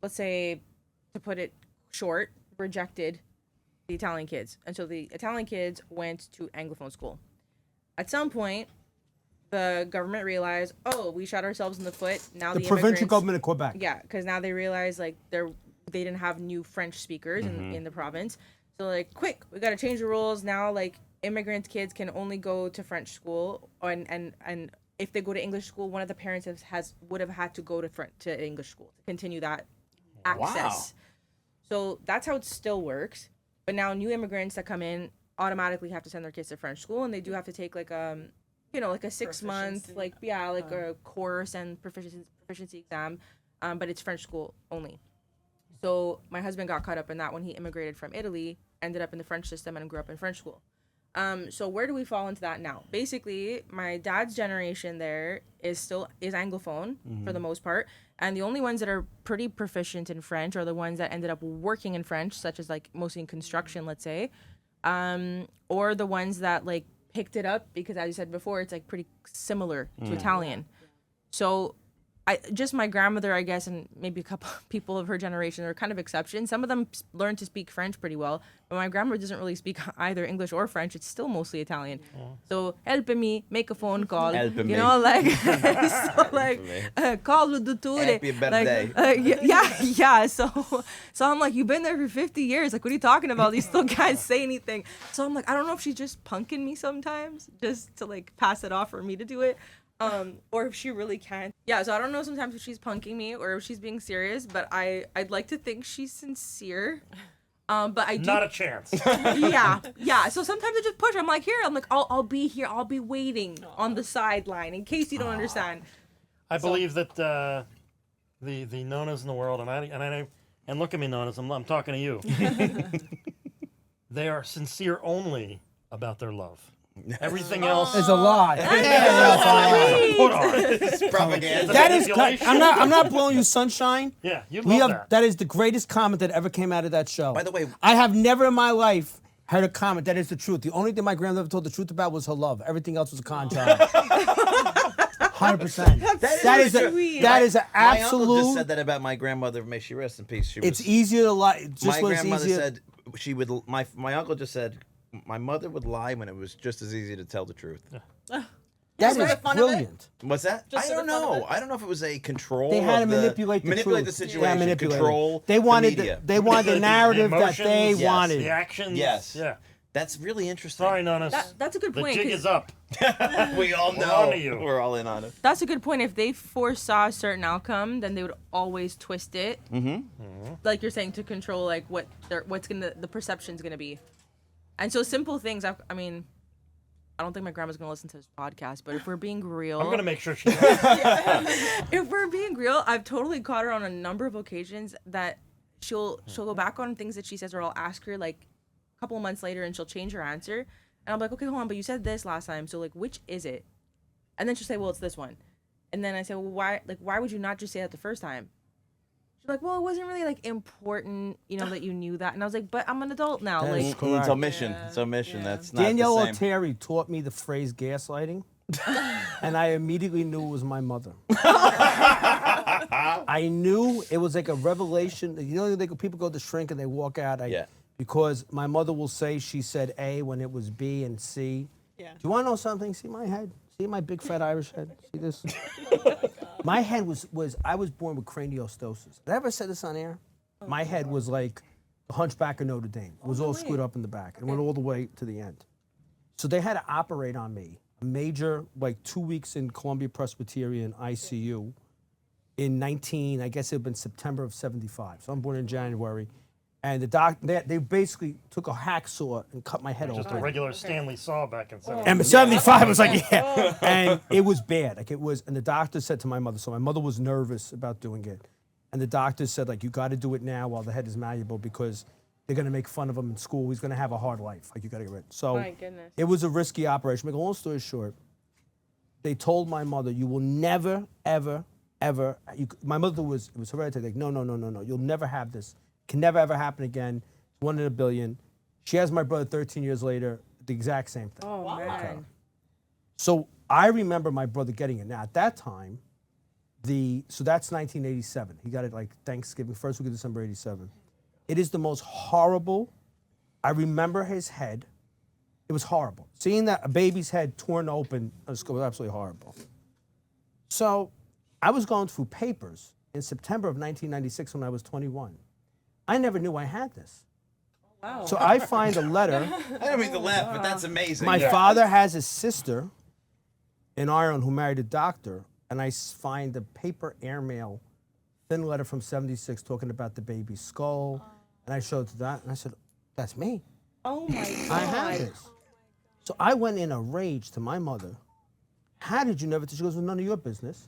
let's say, to put it short, rejected the Italian kids. And so the Italian kids went to Anglophone school. At some point, the government realized, oh, we shot ourselves in the foot. Now The the provincial immigrants- government of Quebec. Yeah, because now they realize like they didn't have new French speakers in the province. So like, quick, we got to change the rules now. Like immigrant kids can only go to French school, and if they go to English school, one of the parents would have had to go to English school to continue that access. So that's how it still works. But now new immigrants that come in automatically have to send their kids to French school, and they do have to take like like a 6-month a course and proficiency exam, but it's French school only. So my husband got caught up in that when he immigrated from Italy, ended up in the French system and grew up in French school. So where do we fall into that now? Basically, my dad's generation there is Anglophone for the most part. And the only ones that are pretty proficient in French are the ones that ended up working in French, such as like mostly in construction, let's say, or the ones that like picked it up because, as you said before, it's like pretty similar to Italian. So just my grandmother, I guess, and maybe a couple people of her generation are kind of exceptions. Some of them learned to speak French pretty well, but my grandmother doesn't really speak either English or French. It's still mostly Italian. So help me, make a phone call. Help me. Like, so like, call the dottore. Happy birthday. Yeah. So I'm like, you've been there for 50 years. Like, what are you talking about? You still can't say anything. So I'm like, I don't know if she's just punking me sometimes, just to like pass it off for me to do it. Or if she really can't. Yeah, so I don't know sometimes if she's punking me or if she's being serious, but I'd like to think she's sincere. But I do. Not a chance. Yeah. So sometimes I just push. I'm like, I'll be here. I'll be waiting on the sideline in case you don't understand. I believe that the Nonas in the world, and look at me, Nonas, I'm talking to you. They are sincere only about their love. Everything else It's a lie. put on. It's propaganda. That is. Manipulation. I'm not blowing you sunshine. Yeah, you love that. That is the greatest comment that ever came out of that show. By the way- I have never in my life heard a comment that is the truth. The only thing my grandmother told the truth about was her love. Everything else was a con job. 100%. That is an My uncle absolute. just said that about my grandmother. May she rest in peace. It's easier to lie. My grandmother said she would. My uncle just said my mother would lie when it was just as easy to tell the truth. That Just for is the fun of it? brilliant. What's that? Just I for don't the fun of know. it? I don't know if it was a control. They had to of manipulate the manipulate truth. the Yeah, situation, manipulate it. control. They wanted the media. they wanted the narrative that emotions, they yes, wanted. The actions. Yes. Yeah. That's really interesting. Sorry, Nonas. That's a good The point. jig 'Cause is up. we all We're know. onto you. We're all in on it. That's a good point. If they foresaw a certain outcome, then they would always twist it. Like you're saying, to control like the perception's gonna be. And so simple things. I mean, I don't think my grandma's gonna listen to this podcast, but if we're being real, I'm gonna make sure she. if we're being real, I've totally caught her on a number of occasions that she'll go back on things that she says, or I'll ask her like a couple of months later, and she'll change her answer, and I'm like, okay, hold on, but you said this last time, so like, which is it? And then she'll say, well, it's this one, and then I say, well, why would you not just say that the first time? She's like, well, it wasn't really like important, that you knew that, and I was like, but I'm an adult now, That like. is correct. It's omission. It's omission. That's not Danielle the same. O'Terry taught me the phrase gaslighting, and I immediately knew it was my mother. I knew it was like a revelation. People go to shrink and they walk out. Because my mother will say she said A when it was B and C. Yeah. Do you want to know something? See my head? See my big fat Irish head? See this? My head was I was born with craniostosis. Did I ever say this on air? My head was like The Hunchback of Notre Dame. It was all screwed up in the back. And went all the way to the end. So they had to operate on me. A major, like 2 weeks in Columbia Presbyterian ICU in I guess it had been September of 75. So I'm born in January. And they basically took a hacksaw and cut my head Just open. a regular Stanley saw back in 75. And 75 was like, yeah. And it was bad. Like it was, and the doctor said to my mother, so my mother was nervous about doing it. And the doctor said, like, you got to do it now while the head is malleable because they're going to make fun of him in school. He's going to have a hard life. Like, you got to get rid. So My goodness. it was a risky operation. Make a long story short, they told my mother, you will never, ever, ever, my mother it was hereditary. Like, no, you'll never have this. Can never, ever happen again. 1 in a billion. She has my brother 13 years later, the exact same thing. Oh, man. So I remember my brother getting it. Now, at that time, so that's 1987. He got it like Thanksgiving, first week of December 87. It is the most horrible. I remember his head. It was horrible. Seeing that a baby's head torn open was absolutely horrible. So I was going through papers in September of 1996 when I was 21. I never knew I had this. Wow. So I find a letter. I don't mean to laugh, but that's amazing. My father has a sister in Ireland who married a doctor, and I find a paper airmail, thin letter from 76 talking about the baby's skull, and I showed it to that, and I said, that's me. Oh, my God. I have this. So I went in a rage to my mother. How did you never? She goes, well, none of your business.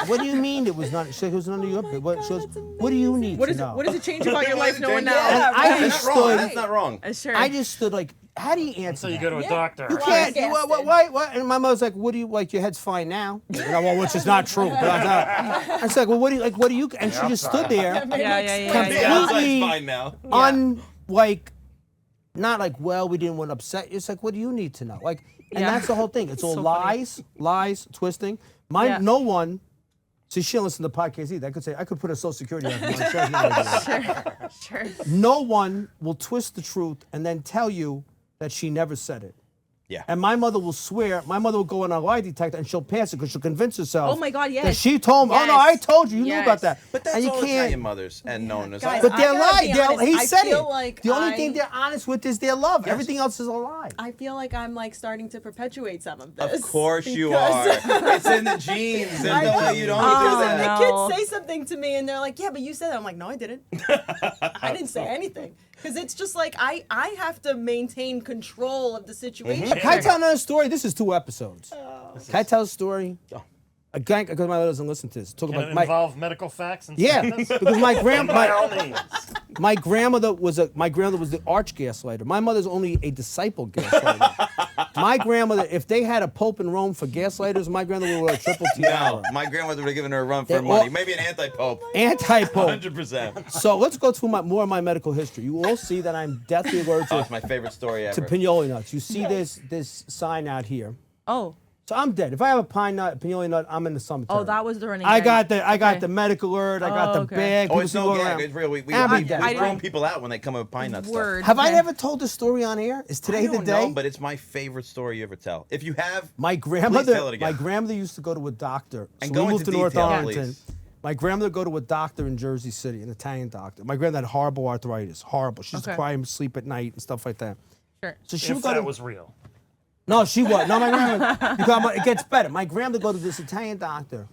What do you mean it was none? She said, it was none of your business. She goes, what do you need to know? What does it change about your life knowing And now? I just stood. That's not wrong. Sure. I just stood like, how do you answer So you that? go to a doctor. You can't. What? And my mother's like, "What do you like? Your head's fine now." Well, which is not true. But I was like, "Well, what do you like? What do you?" And she just stood there, Yeah. The outside's completely fine now. not like, "Well, we didn't want to upset you." It's like, "What do you need to know?" Like, and Yeah. that's the whole thing. It's all So funny. lies, twisting. Yeah. No one. See, she don't listen to the podcast either. I could say I could put a Social Security on. She has no idea. Sure. No one will twist the truth and then tell you that she never said it. Yeah. And my mother will swear, my mother will go on a lie detector and she'll pass it because she'll convince herself. Oh my God, yes. That she told me, oh no, Yes. I told you, you knew Yes. about that. But that's and you all can't. Italian mothers and known as. Guys, But I they're gotta be lying. honest, He I said feel it. like The only thing they're honest with is their love. Everything else is a lie. I feel like I'm like starting to perpetuate some of this. Of course you are. because- It's in the genes. There's I no know. way you don't Oh, do Because that. if no. the kids say something to me and they're like, yeah, but you said that. I'm like, no, I didn't. I didn't say anything. Because it's just like, I have to maintain control of the situation. Can I tell another story? This is 2 episodes. Can I tell a story? Again, because my mother doesn't listen to this. Talk Can about it my involve medical facts and yeah, statements? because my By all means. my grandmother was the arch gaslighter. My mother's only a disciple gaslighter. My grandmother, if they had a pope in Rome for gaslighters, my grandmother would wear a triple No, tiara. my grandmother would have given her a run for They her money. all- Maybe an anti-pope. Anti-pope. 100%. So let's go through more of my medical history. You will see that I'm deathly Oh, allergic it's my favorite story to ever. pinoli nuts. You see this sign out here. Oh. So I'm dead. If I have a pinoli nut, I'm in the cemetery. Oh, that was the running I gag. got Okay. the medical alert. I got Oh, the okay. bag. Oh, People it's see no go gag. around. It's real. We I'll be we've dead. thrown people out when they come with pine nuts. Word. Have I Okay. never told this story on air? Is today I don't the day? know, but it's my favorite story you ever tell. If you have, My tell grandmother, it again. my grandmother used to go to a doctor. And So go we moved to into North detail, Arlington. please. My grandmother would go to a doctor in Jersey City, an Italian doctor. My grandmother had horrible arthritis, horrible. She used to Okay. cry and sleep at night and stuff like that. Sure. So she If would go that to. was real. No, she was. No, my grandmother. Because it gets better. My grandmother would go to this Italian doctor.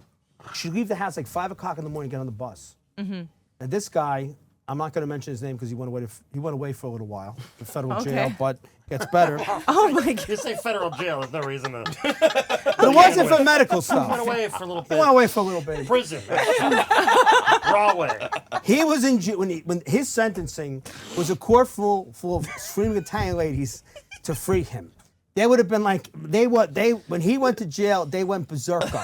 She'd leave the house like 5 o'clock in the morning, get on the bus. And this guy, I'm not going to mention his name because he went away for a little while, to federal jail, Okay. but gets better. Oh my God. You say federal jail, there's no reason to. But it wasn't for medical Went stuff. away for a little He bit. went away for a little bit. Prison. Broadway. He was in when his sentencing was a court full of screaming Italian ladies to free him. They would have been like when he went to jail, they went berserker.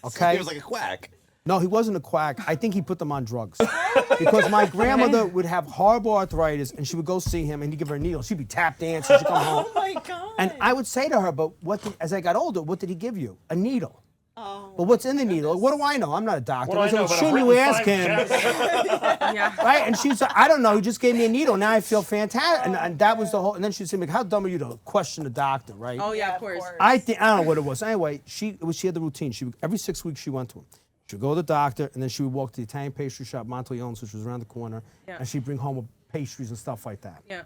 Okay. he was like a quack. No, he wasn't a quack. I think he put them on drugs. Because my grandmother would have horrible arthritis and she would go see him and he'd give her a needle. She'd be tap dancing, she'd come home. Oh my God. And I would say to her, but as I got older, what did he give you? A needle. Oh, But what's in the needle? What do I know? I'm not a doctor. What do I know? said, But shouldn't I've you written ask 5 him? chapters. Yeah. Right? And she said, I don't know. He just gave me a needle. Now I feel fantastic. And that was the whole. And then she'd say, like, how dumb are you to question the doctor, right? Oh yeah, of course. I don't know what it was. Anyway, she had the routine. Every 6 weeks she went to him. She would go to the doctor, and then she would walk to the Italian pastry shop, Montreal, which was around the corner, Yeah. and she'd bring home pastries and stuff like that. Yeah.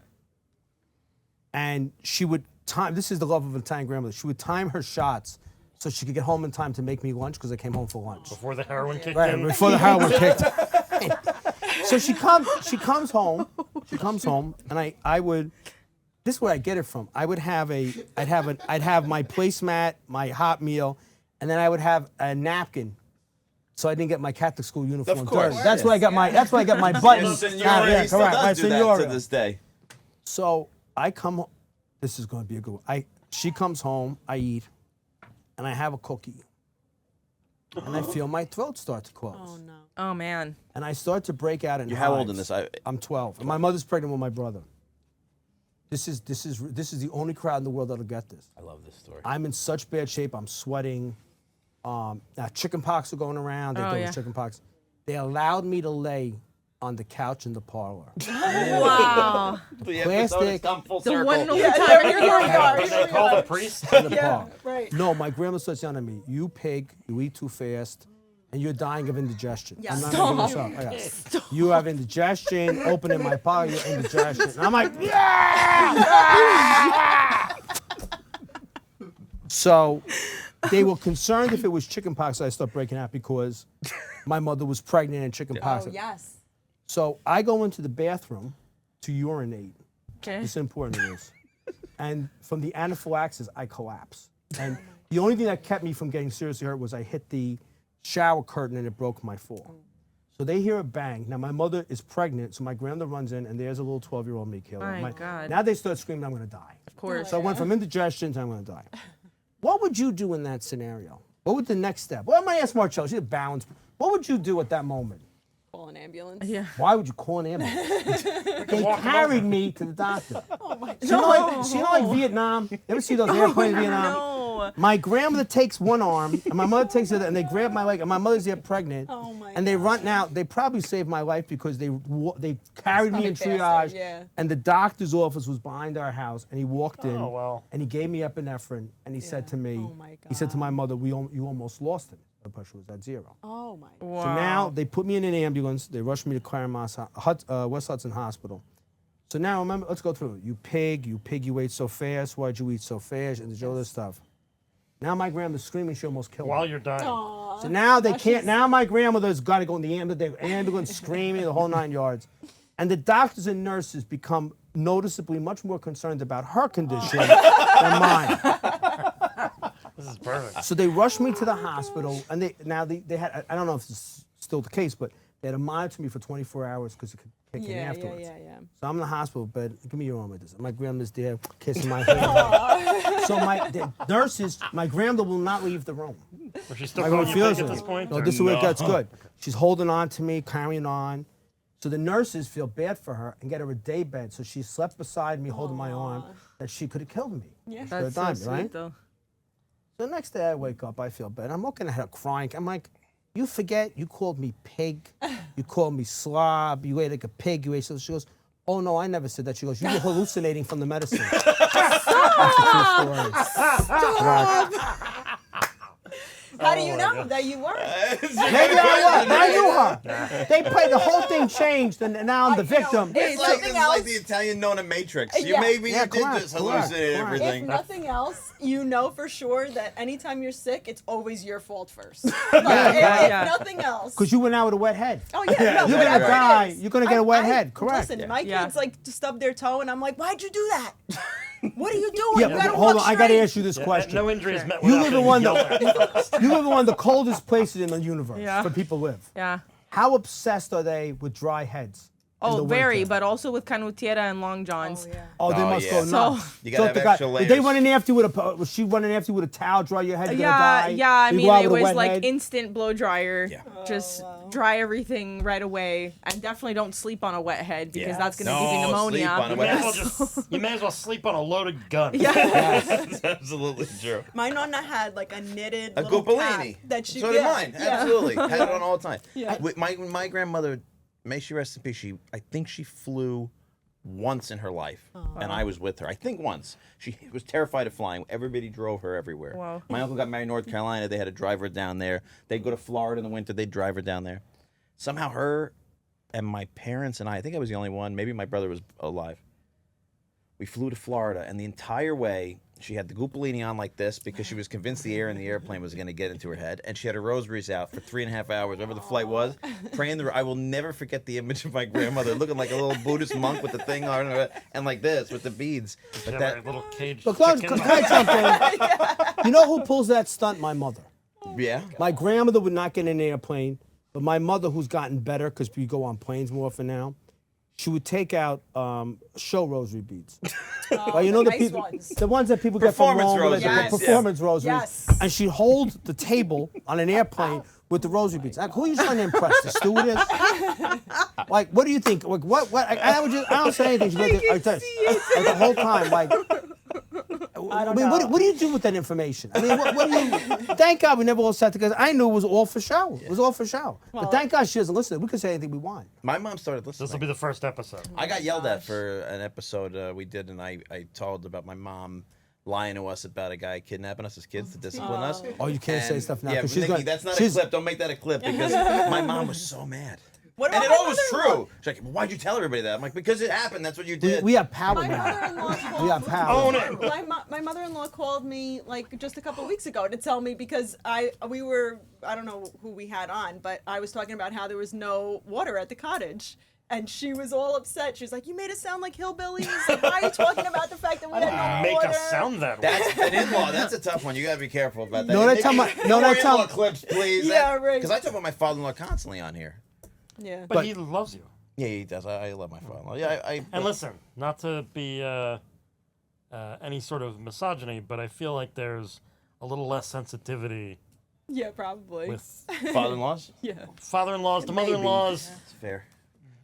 And she would time, this is the love of an Italian grandmother, she would time her shots so she could get home in time to make me lunch because I came home for lunch. Before the heroin kicked Right, in. before the heroin kicked. So she comes home, and I would, this is where I get it from. I'd have my placemat, my hot meal, and then I would have a napkin, so I didn't get my Catholic school uniform Of course. dirty. That's where I got my buttons. Senora, Yeah, he still correct. does My do that senora. to this day. So I come home. This is going to be a good one. She comes home, I eat, and I have a cookie. And I feel my throat start to close. Oh no. Oh man. And I start to break out in You're how old in hives. this? I'm 12. And my mother's pregnant with my brother. This is the only crowd in the world that'll get this. I love this story. I'm in such bad shape. I'm sweating. Chicken pox are going around. They Oh, do yeah. chicken pox. They allowed me to lay on the couch in the parlor. Wow. The Plastic. episode has come full The circle. one and only Yeah, time. here we are. When Here they we call the are. priest. In the Yeah, parlor. right. No, my grandma starts yelling at me, "You pig, you eat too fast, and you're dying of indigestion." Yeah, I'm not making this up. Yeah. You have indigestion, opening my bowel, you have indigestion. And I'm like, yeah! So they were concerned if it was chicken pox, I start breaking out because my mother was pregnant and chicken pox. Oh yes. So I go into the bathroom to urinate. Okay. It's important to this. And from the anaphylaxis, I collapse. And the only thing that kept me from getting seriously hurt was I hit the shower curtain and it broke my fall. So they hear a bang. Now my mother is pregnant, so my grandmother runs in and there's a little 12-year-old me, Kayla. My God. Now they start screaming, I'm gonna die. Of course. So I went from indigestion to I'm gonna die. What would you do in that scenario? What would the next step? Well, I'm gonna ask Marcella, she's a balance. What would you do at that moment? Call an ambulance. Yeah. Why would you call an ambulance? They carried me to the doctor. Oh my You know, like Vietnam? You ever see those airplanes in Vietnam? No. My grandmother takes one arm, and my mother takes the other, and they grab my leg, and my mother's there pregnant. Oh my and they run out. They probably saved my life because they carried me in Probably triage, faster, yeah. and the doctor's office was behind our house, and he walked in, Oh, wow. and he gave me epinephrine, and he said to me, Oh, my he said to God. my mother, you almost lost it. Blood pressure was at 0. Oh my. Wow. So now they put me in an ambulance. They rushed me to Claremont, West Hudson Hospital. So now remember, let's go through it. You pig, you ate so fast. Why'd you eat so fast? And there's all this stuff. Now my grandmother's screaming. She almost killed While me. you're dying. So now they can't. Now my grandmother's got to go in the ambulance, screaming the whole 9 yards. And the doctors and nurses become noticeably much more concerned about her condition than mine. This is perfect. So they rushed me to the hospital, and they had, I don't know if this is still the case, but they had to monitor me for 24 hours because it could kick in Yeah, afterwards. yeah. So I'm in the hospital bed. Give me your arm like this. My grandma's there kissing my hand. So the nurses, my grandma will not leave the room. Was she still I calling don't you feel pig at it. this point? No, or- this is where it gets good. She's holding on to me, carrying on. So the nurses feel bad for her and get her a day bed. So she slept beside me, holding my arm, that she could have killed me. Yeah. That's so Time, sweet, right? though. So the next day I wake up, I feel bad. I'm looking at her crying. I'm like, you forget you called me pig, you called me slob, you ate like a pig, you ate so. She goes, oh no, I never said that. She goes, you were hallucinating from the medicine. That's a true story. How do you know that you were? Maybe I was. I knew her. They played the whole thing changed, and now I'm the victim. Hey, It's like, something it's like else. the Italian known in Matrix. You Yeah. maybe Yeah, you did correct, just correct, hallucinate correct. everything. If nothing else, you know for sure that anytime you're sick, it's always your fault first. Like, yeah. if nothing else. Because you went out with a wet head. Oh yeah, no, You're gonna whatever it die. is. You're gonna get a wet I- head. Correct. Listen, my Yeah. kids like stub their toe, and I'm like, why'd you do that? What are you doing? Yeah, you but gotta hold on. walk I gotta straight. ask you this Yeah, question. no injuries met You without live in being one yelled of at. you live in one of the coldest places in the universe Yeah. where people live. Yeah. How obsessed are they with dry heads? in Oh, the very, winter? but also with canutiera and long johns. Oh, yeah. Oh, they Oh, must yeah. go nuts. So- You gotta have the extra Did layers. they run in after you with a? Was she running after you with a towel? Dry your head. You're gonna Yeah, die? yeah. I You mean, go out it with a was wet like head? instant blow dryer. Yeah. Just wow. dry everything right away, and definitely don't sleep on a wet head because Yeah. that's gonna No, give you pneumonia. sleep on a You wet may, as head. well you may as well sleep on a loaded gun. That's absolutely true. My nonna had like a knitted A little Gupalini. cap that she So did mine. Absolutely. Had it on all the time. Yeah. My grandmother, may she rest in peace, I think she flew once in her life, and I was with her. I think once. She was terrified of flying. Everybody drove her everywhere. Wow. My uncle got married in North Carolina. They had to drive her down there. They'd go to Florida in the winter. They'd drive her down there. Somehow her and my parents and I think I was the only one, maybe my brother was alive. We flew to Florida, and the entire way, she had the Goupolini on like this because she was convinced the air in the airplane was going to get into her head, and she had her rosaries out for 3.5 hours, whatever the flight was, praying. I will never forget the image of my grandmother looking like a little Buddhist monk with the thing on her, and like this with the beads. But That little cage. But can chicken. I jump in? You know who pulls that stunt? My mother. yeah, My grandmother would not get in an airplane, but my mother, who's gotten better because we go on planes more often now, she would take out show rosary beads. Well, you know the nice people, ones. the ones that people get from Performance Rome, like rosaries. the Yes. performance rosaries. Yes. And she'd hold the table on an airplane with the rosary beads. Like, who are you trying to impress? The stewardess? Like, what do you think? Like, what? I don't say anything. She goes, like the whole time, like. I mean, what do you do with that information? I mean, what do you? Thank God we never all sat together. I knew it was all for show. It was all for show. But thank God she doesn't listen. We can say anything we want. my mom started This will listening. be the first episode. I got yelled at for an episode we did, and I told about my mom lying to us about a guy kidnapping us as kids to discipline us. Oh, you can't say And, stuff now. Yeah, 'cause Nikki, gonna- that's not a she's- clip. Don't make that a clip because my mom was so mad. What And about it my all was mother-in-law? true. She's like, well, why'd you tell everybody that? I'm like, because it happened. That's what you did. We have power My now. mother-in-law called We have power. Own it. My mother-in-law called me like just a couple weeks ago to tell me because I don't know who we had on, but I was talking about how there was no water at the cottage. And she was all upset. She was like, "You made us sound like hillbillies. Like, why are you talking about the fact that we had no Make water?" us sound that way. That's an in-law. That's a tough one. You gotta be careful about that. No, that's how Nikki, my- no, more that's how- in-law clips, please. Yeah, right. Because I talk about my father-in-law constantly on here. Yeah. But he loves you. Yeah, he does. I love my father-in-law. Yeah, And listen, not to be any sort of misogyny, but I feel like there's a little less sensitivity Yeah, probably. with father-in-laws. Yeah. father-in-laws to Maybe. mother-in-laws, That's fair.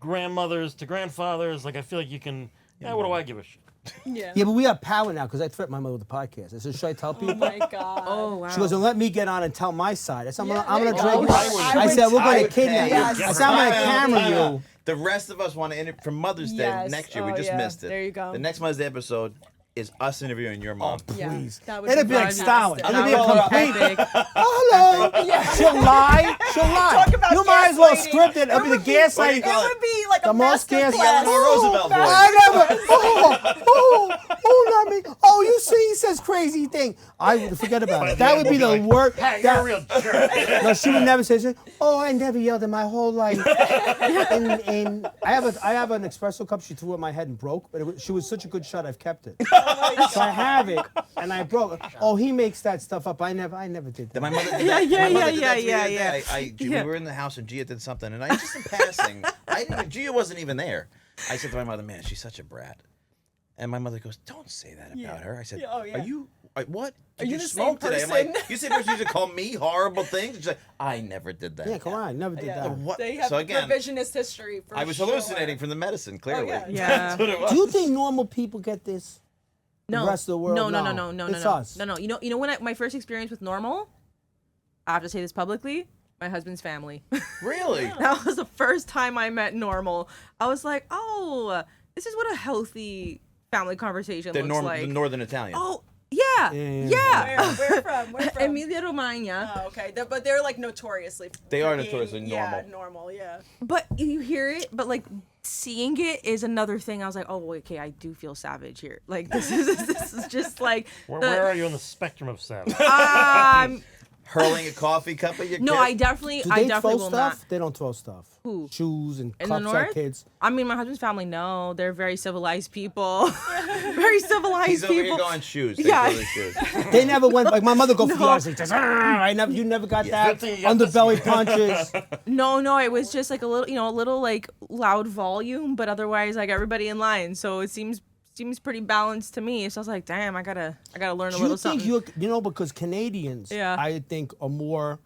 grandmothers to grandfathers. Like, I feel like you can, what do I give a shit? Yeah. Yeah, but we have power now because I threatened my mother with the podcast. I said, should I tell Oh people? my God. Oh wow. She goes, and let me get on and tell my side. I said, Yeah, I'm there gonna you drag go. you. I I would- said, we're I gonna would kidnap pay- you. Yes. I said, I'm gonna camera you. The rest of us want to interview for Mother's Day Yes. next year. We Oh, just yeah. missed it. There you go. The next Mother's Day episode is us interviewing your mom. Yeah, Please. that would It'd be be like Stalin. fantastic. It'd be a That would complete. Epic. Oh, hello. She'll lie. She'll lie. Talk about You might as well gaslighting. script it. It'll be the What do gaslighting. you It call would be like The a most master gas- class. Eleanor Roosevelt voice. I never. Not me. Oh, you see, he says crazy thing. I would forget about it. That would be the worst. Hey, you're a real jerk. No, she would never say, "Oh, I never yelled in my whole life." and I have an espresso cup she threw at my head and broke, but she was such a good shot, I've kept it. So I have it, and I broke it. Oh, he makes that stuff up. I never did that. My mother did Yeah, that. yeah, My mother yeah, did yeah, that to me the yeah, other yeah. day. Yeah. We were in the house and Gia did something, and I just in passing, Gia wasn't even there. I said to my mother, "Man, she's such a brat." And my mother goes, "Don't say that about her." I said, Yeah, oh, yeah. "Are you? What? Did you you the smoke same today?" I'm like, person? "You say person used to call me horrible things?" And she's like, "I never did that." Yeah, come on, never did Yeah. that. What? They have So again, revisionist history for I was sure. hallucinating from the medicine. Clearly, yeah. Yeah. That's what it was. Do you think normal people get this? No. The rest of the world? No. It's us. No. You know when my first experience with normal, I have to say this publicly, my husband's family. Really? That was the first time I met normal. I was like, oh, this is what a healthy family conversation The looks like. the Northern Italian. Oh, yeah. Yeah. Where from? Where from? Emilia Romagna. Oh, okay. But they're like notoriously. They are for being- notoriously normal. Yeah, normal. Yeah. But you hear it, but like seeing it is another thing. I was like, oh, okay, I do feel savage here. Like this is just like. Where are you on the spectrum of savage? Hurling a coffee cup at your No, kid? I definitely Do they throw will stuff? not. They don't throw stuff. Who? Shoes and In the cups at north? kids. I mean, my husband's family, no, they're very civilized people. Very civilized He's over people. here going shoes. They Yeah. throw their shoes. They never went. Like my mother go for the No. arms. Like, you never got that. Good thing you got this Underbelly punches. No, it was just like a little like loud volume, but otherwise like everybody in line. So it seems pretty balanced to me. So I was like, damn, I gotta learn a Do little you think something. because Canadians, Yeah. I think are more.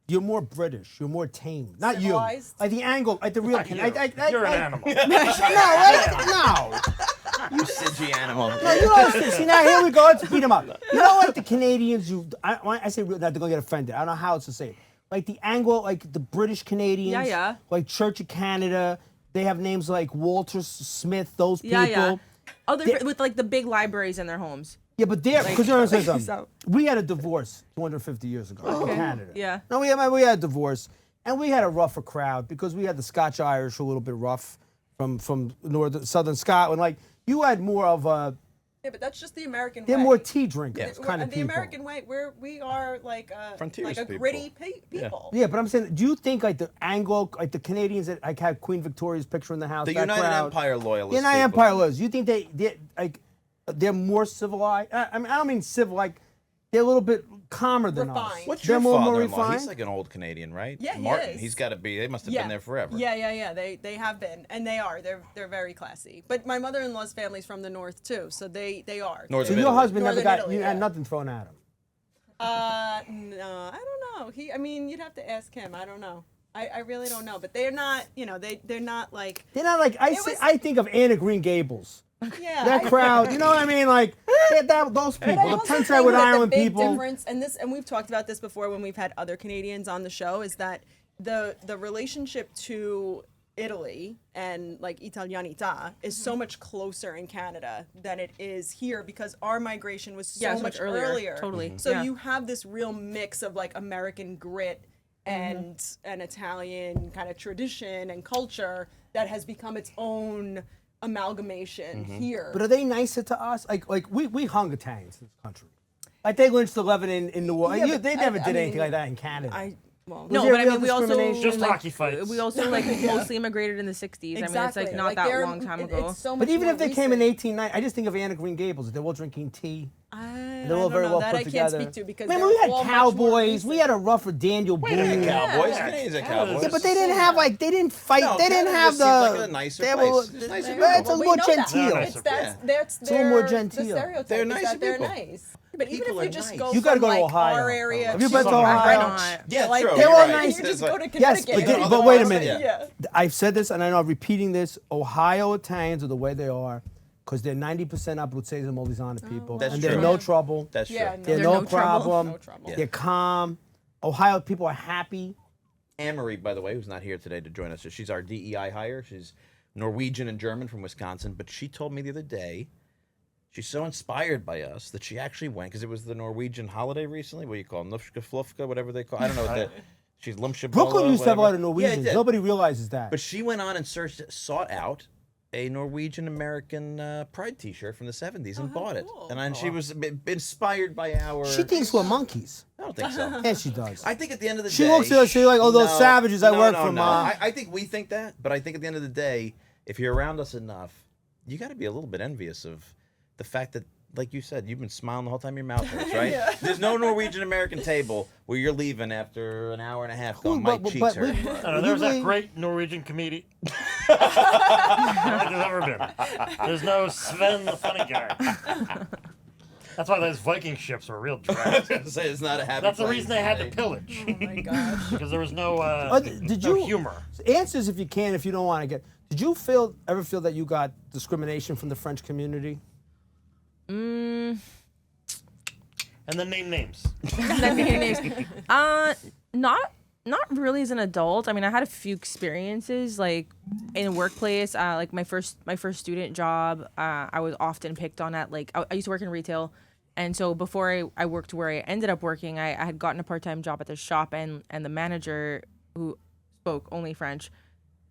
You're more British. You're more tame. Not Civilized? you. Like the angle, like the real. You. I, You're an animal. No. You sidgy animal. No, you know what? See, now here we go. Let's beat them up. You know what? The Canadians, I say real, not to go get offended. I don't know how else to say it. Like the Anglo, like the British Canadians. Yeah. Like Church of Canada. They have names like Walter Smith. Those people. Yeah. Oh, They- with like the big libraries in their homes. Yeah, but they're because you're saying something. So- We had a divorce 250 years ago in Canada. Yeah. No, we had a divorce, and we had a rougher crowd because we had the Scotch Irish a little bit rough from southern Scotland. Like you had more of a. Yeah, but that's just the American way. They're more tea drinkers Yeah. kind of the people. American way, we are like a Frontiers people. gritty people. Yeah, but I'm saying, do you think like the Anglo, like the Canadians that like had Queen Victoria's picture in the house? The that United crowd, Empire loyalists. The United people. Empire loyalists. You think they're more civilized? I mean, I don't mean civil. Like they're a little bit calmer than us. Refined. What's They're your more father-in-law? refined? He's like an old Canadian, right? Yeah, he Martin. is. He's got to be. They must have been there forever. Yeah. They have been, and they are. They're very classy. But my mother-in-law's family's from the north too, so they are. North So of your Italy. husband never Northern got Italy, you had yeah. nothing thrown at him. No, I don't know. I mean, you'd have to ask him. I don't know. I really don't know. But they're not. They're not like. They're not like I think of Anne of Green Gables. Yeah. That crowd, you know what I mean? Like those But I people, the also Prince think Edward that Island the big people. difference, and we've talked about this before when we've had other Canadians on the show, is that the relationship to Italy and like Italianità is so much closer in Canada than it is here because our migration was so much earlier. Totally. So Yeah. you have this real mix of like American grit and an Italian kind of tradition and culture that has become its own amalgamation here. But are they nicer to us? Like we hung Italians in this country. Like they lynched 11 in New Orleans. Yeah, but They never I did mean, anything like that in Canada. No, there but I real mean, we also discrimination? Just like, hockey fights. We also like mostly immigrated in the '60s. I mean, it's like not that they're- long time it- ago. it's so But much even more if they came in recent. 1890, I just think of Anne of Green Gables. They're all drinking tea. I They're all don't very know. well That put I together. can't speak to because Man, they're we had all much more cowboys. We recent. had a rougher Daniel Wait a minute, Boone. Cowboys. Yeah. Canadians are Yeah, Cowboys. Yeah, but they didn't have like they didn't fight. No, they didn't Canada have just the. seems like a nicer they place. were- Just nicer It's a people. We more know that. genteel. Nice. It's that's It's a little more their- genteel. The stereotype They're is nicer that they're people. nice. But even People if you are just nice. go You gotta from go to like Ohio. our area Have you to been to Ohio? Greenwich. Yeah, like, true. they're You're all right. nice. You just go to Yes, Connecticut. but wait a minute. Yeah. I've said this, and I know I'm repeating this. Ohio Italians are the way they are because they're 90% Abruzzese and Molisana people, That's and they're true. no trouble. That's true. Yeah, They're They're no no trouble. problem. No trouble. They're calm. Ohio people are happy. Anne-Marie, by the way, who's not here today to join us, so she's our DEI hire. She's Norwegian and German from Wisconsin, but she told me the other day she's so inspired by us that she actually went, because it was the Norwegian holiday recently, what do you call it, Nufska Flufka, whatever they call it. I don't know what the, she's Lumshabola, Brooklyn used to have a lot of whatever. Norwegians. Yeah, it did. Nobody realizes that. But she went on and sought out a Norwegian-American pride T-shirt from the 70s and bought it. cool. And she was inspired by our... she thinks we're monkeys. I don't think so. Yeah, she does. I think at the end of the She day... looks at us, she's like, oh, those savages I work for, Ma. I think we think that, but I think at the end of the day, if you're around us enough, you got to be a little bit envious of the fact that, like you said, you've been smiling the whole time your mouth hurts, right? There's no Norwegian-American table where you're leaving after an hour and a half going, my cheeks hurt. I don't know, there's that great Norwegian comedian. I don't think there's ever been. There's no Sven the funny guy. That's why those Viking ships were real drags. Say it's not a happy That's the place reason they had to today. pillage. Oh my gosh. Because there was no, did no you- humor. Answers if you can, if you don't want to get. Did you ever feel that you got discrimination from the French community? And then name names. Not really as an adult. I mean, I had a few experiences like in the workplace. Like my first student job, I was often picked on at like I used to work in retail, and so before I worked where I ended up working, I had gotten a part-time job at the shop, and the manager who spoke only French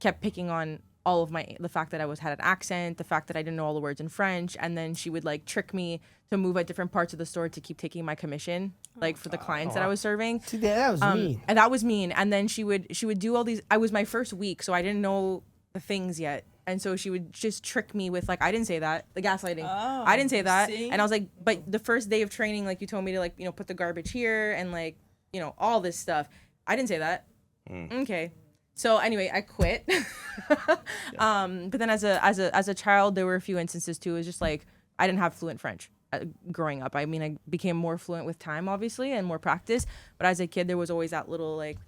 kept picking on all of the fact that I had an accent, the fact that I didn't know all the words in French, and then she would like trick me to move at different parts of the store to keep taking my commission, like for the clients that I was serving. See, that was mean. And that was mean. And then she would do all these. I was my first week, so I didn't know the things yet, and so she would just trick me with like, I didn't say that, the gaslighting. I didn't say that, see? and I was like, but the first day of training, like you told me to like put the garbage here and like all this stuff. I didn't say that. Okay. So anyway, I quit. But then as a child, there were a few instances too. It was just like I didn't have fluent French growing up. I mean, I became more fluent with time, obviously, and more practice. But as a kid, there was always that little like,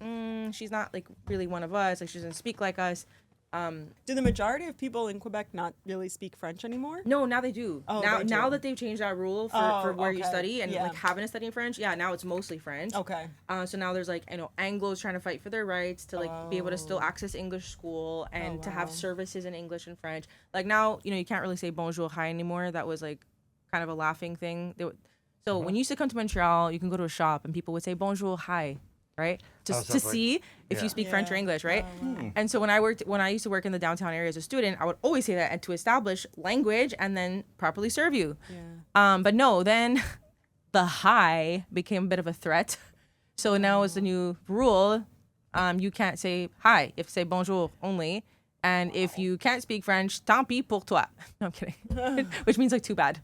she's not like really one of us. Like she doesn't speak like us. Do the majority of people in Quebec not really speak French anymore? No, now they do. Oh, now they do. now that they've changed that rule for where you okay. study and Yeah. like having to study in French, yeah, now it's mostly French. Okay. So now there's like, Anglos trying to fight for their rights to like be able to still access English school and to have wow. services in English and French. Like now, you can't really say bonjour, hi anymore. That was like kind of a laughing thing. So when you used to come to Montreal, you can go to a shop and people would say bonjour, hi, right? Just so to it's like- see if you yeah. speak French or English, right? wow. And so when I used to work in the downtown area as a student, I would always say that and to establish language and then properly serve you. Yeah. But no, then the hi became a bit of a threat. So now it's the new rule. You can't say hi. You have to say bonjour only. And if you can't speak French, tant pis pour toi. No, I'm kidding. Which means like too bad.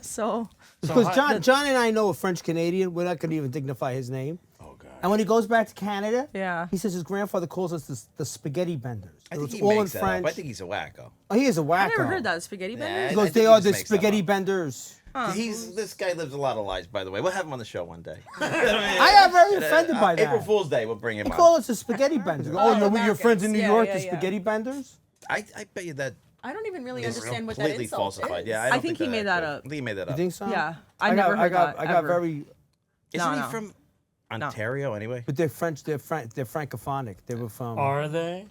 So Because John and I know a French Canadian. We're not going to even dignify his name. Oh God. And when he goes back to Canada, yeah. he says his grandfather calls us the spaghetti benders. I think It's he all in makes that French. up. I think he's a wacko. Oh, he is a wacko. I never heard that spaghetti bender. He I goes, think they he are just the makes that spaghetti up. benders. This guy lives a lot of lies, by the way. We'll have him on the show one day. I got very offended by that. April Fool's Day, we'll bring him They on. call us the spaghetti benders. Oh, you're with your friends in New Yeah, York, yeah, the yeah. spaghetti benders? I bet you that I don't even really is understand what that completely insult falsified. is. Yeah, I don't think he made that actually- up. I think he made that You up. think so? Yeah. I never heard that. I got ever. very, Isn't he No. from Ontario anyway? but they're French. They're francophonic. They were from. Are they?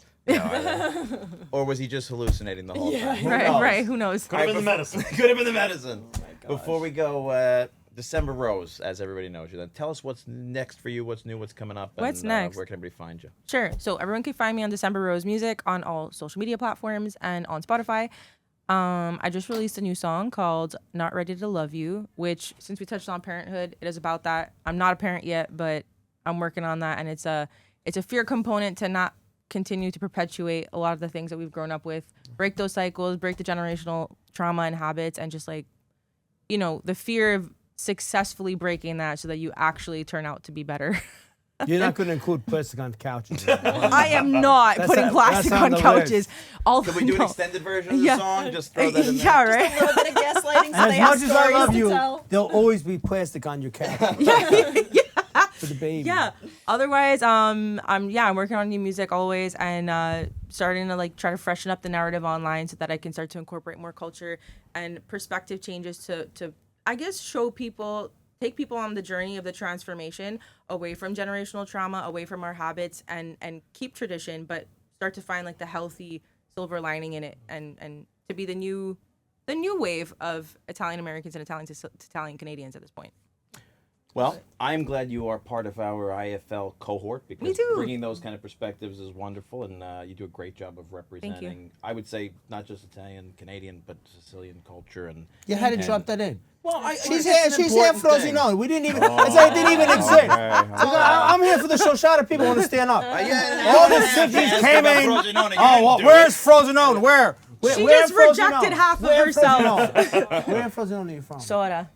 Or was he just hallucinating the whole time? Who Right, knows? right. Who knows? Could have been the medicine. Could have been the medicine. Before we go, December Rose, as everybody knows you. Then tell us what's next for you, what's new, what's coming up, What's and next? where can everybody find you? Sure. So everyone can find me on December Rose Music on all social media platforms and on Spotify. I just released a new song called Not Ready to Love You, which, since we touched on parenthood, it is about that. I'm not a parent yet, but I'm working on that. And it's a fear component to not continue to perpetuate a lot of the things that we've grown up with, break those cycles, break the generational trauma and habits, and just like, the fear of successfully breaking that so that you actually turn out to be better. You're not going to include plastic on couches. I am not That's putting not- plastic that's on on the couches. list. Although, Can we do an no. extended version of the Yeah. song? Just throw that in there. Yeah, right. A little bit of gaslighting so And they as have much as I stories love to you, tell. there'll always be plastic on your couch for the baby. Yeah. Otherwise, I'm working on new music always and starting to like try to freshen up the narrative online so that I can start to incorporate more culture and perspective changes to I guess take people on the journey of the transformation away from generational trauma, away from our habits and keep tradition, but start to find like the healthy silver lining in it and to be the new wave of Italian Americans and Italian Canadians at this point. Well, I'm glad you are part of our IFL cohort because Me too. bringing those kind of perspectives is wonderful, and you do a great job of representing. I would say not just Italian, Canadian, but Sicilian culture and. You had to and- drop that in. Well, She's here Frosinone. We didn't even. It's like it didn't even exist. Okay. I'm here for the Shoshana people want to stand up. Yeah, All the cities came in. Oh, well, where's Frosinone? Where? She where just in Frosinone? rejected half of Where in herself. Frosinone? Where in Frosinone are you from? Soda.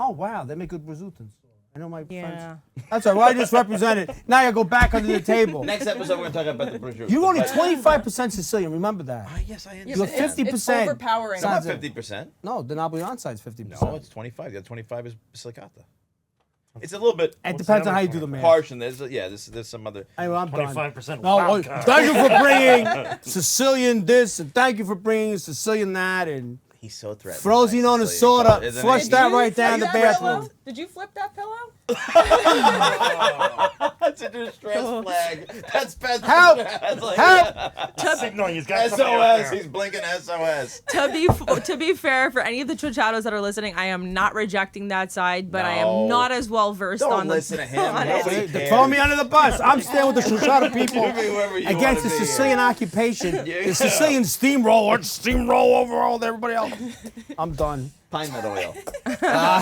Oh, wow. They make good risottos. I know my Yeah. friends. That's all right. Well, I just represented. Now you go back under the table. Next episode, we're going to talk about the prosciutto. You're only But- 25% Sicilian. Remember that. Yes, I am. You're 50%. It's overpowering. Not Sounds- 50%. No, the Napoleon side's 50%. No, it's 25. The other 25 is Basilicata. It's a little bit It depends on how you do the math. harsh, and there's some other. Anyway, I'm done. 25% No, oh, vodka. thank you for bringing Sicilian this, and thank you for bringing Sicilian that, and He's so threatening. Frosinone by soda. Sicilian, isn't Flush he? that right down the Flip that bathroom. pillow? Did you flip that pillow? That's a distress flag. That's bad. Help! That's like Help! Signaling he's got somebody out SOS. there. He's blinking SOS. To be fair, for any of the Chuchados that are listening, I am not rejecting that side, but I No. am not as well versed Don't on listen to him. on it. Nobody They cares. throw me under the bus. I'm staying with the Shoshana people You be whoever you against the wanna be. Sicilian occupation. Yeah. The Sicilian steamroller, steamroll over all everybody else. I'm done. Pine nut oil.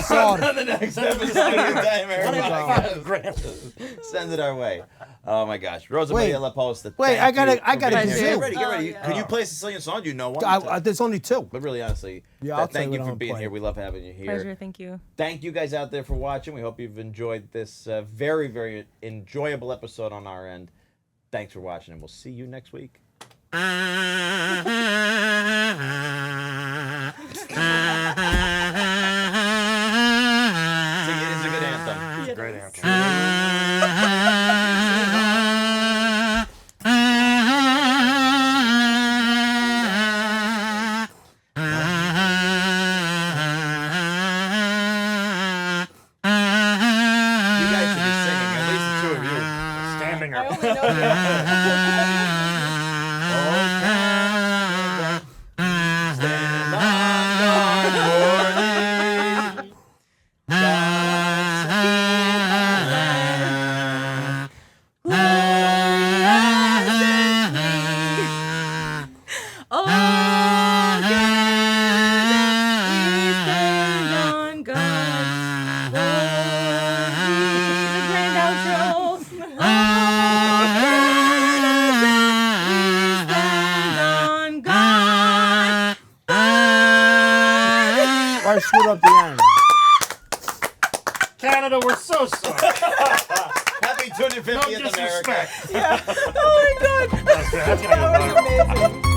Sorry. On the next episode of Italian American Podcast. Send it our way. Oh my gosh, Rosa Wait. Maria La Posta. Wait, thank I you gotta for being do. here. Get ready, get ready. yeah. Could you play a Sicilian song? Do you know one? There's only two. But really, honestly, Yeah, I'll tell thank you you what for I'm being playing. here. We love having you here. Pleasure, thank you. Thank you guys out there for watching. We hope you've enjoyed this very, very enjoyable episode on our end. Thanks for watching, and we'll see you next week. It's a good anthem. Great answer. Stand on guard for thee. Oh, on God. The grand outro. On God. Why screwed up the end? Canada, we're so sorry. Happy 250th No America. disrespect. Oh my God. That's gonna be That was amazing.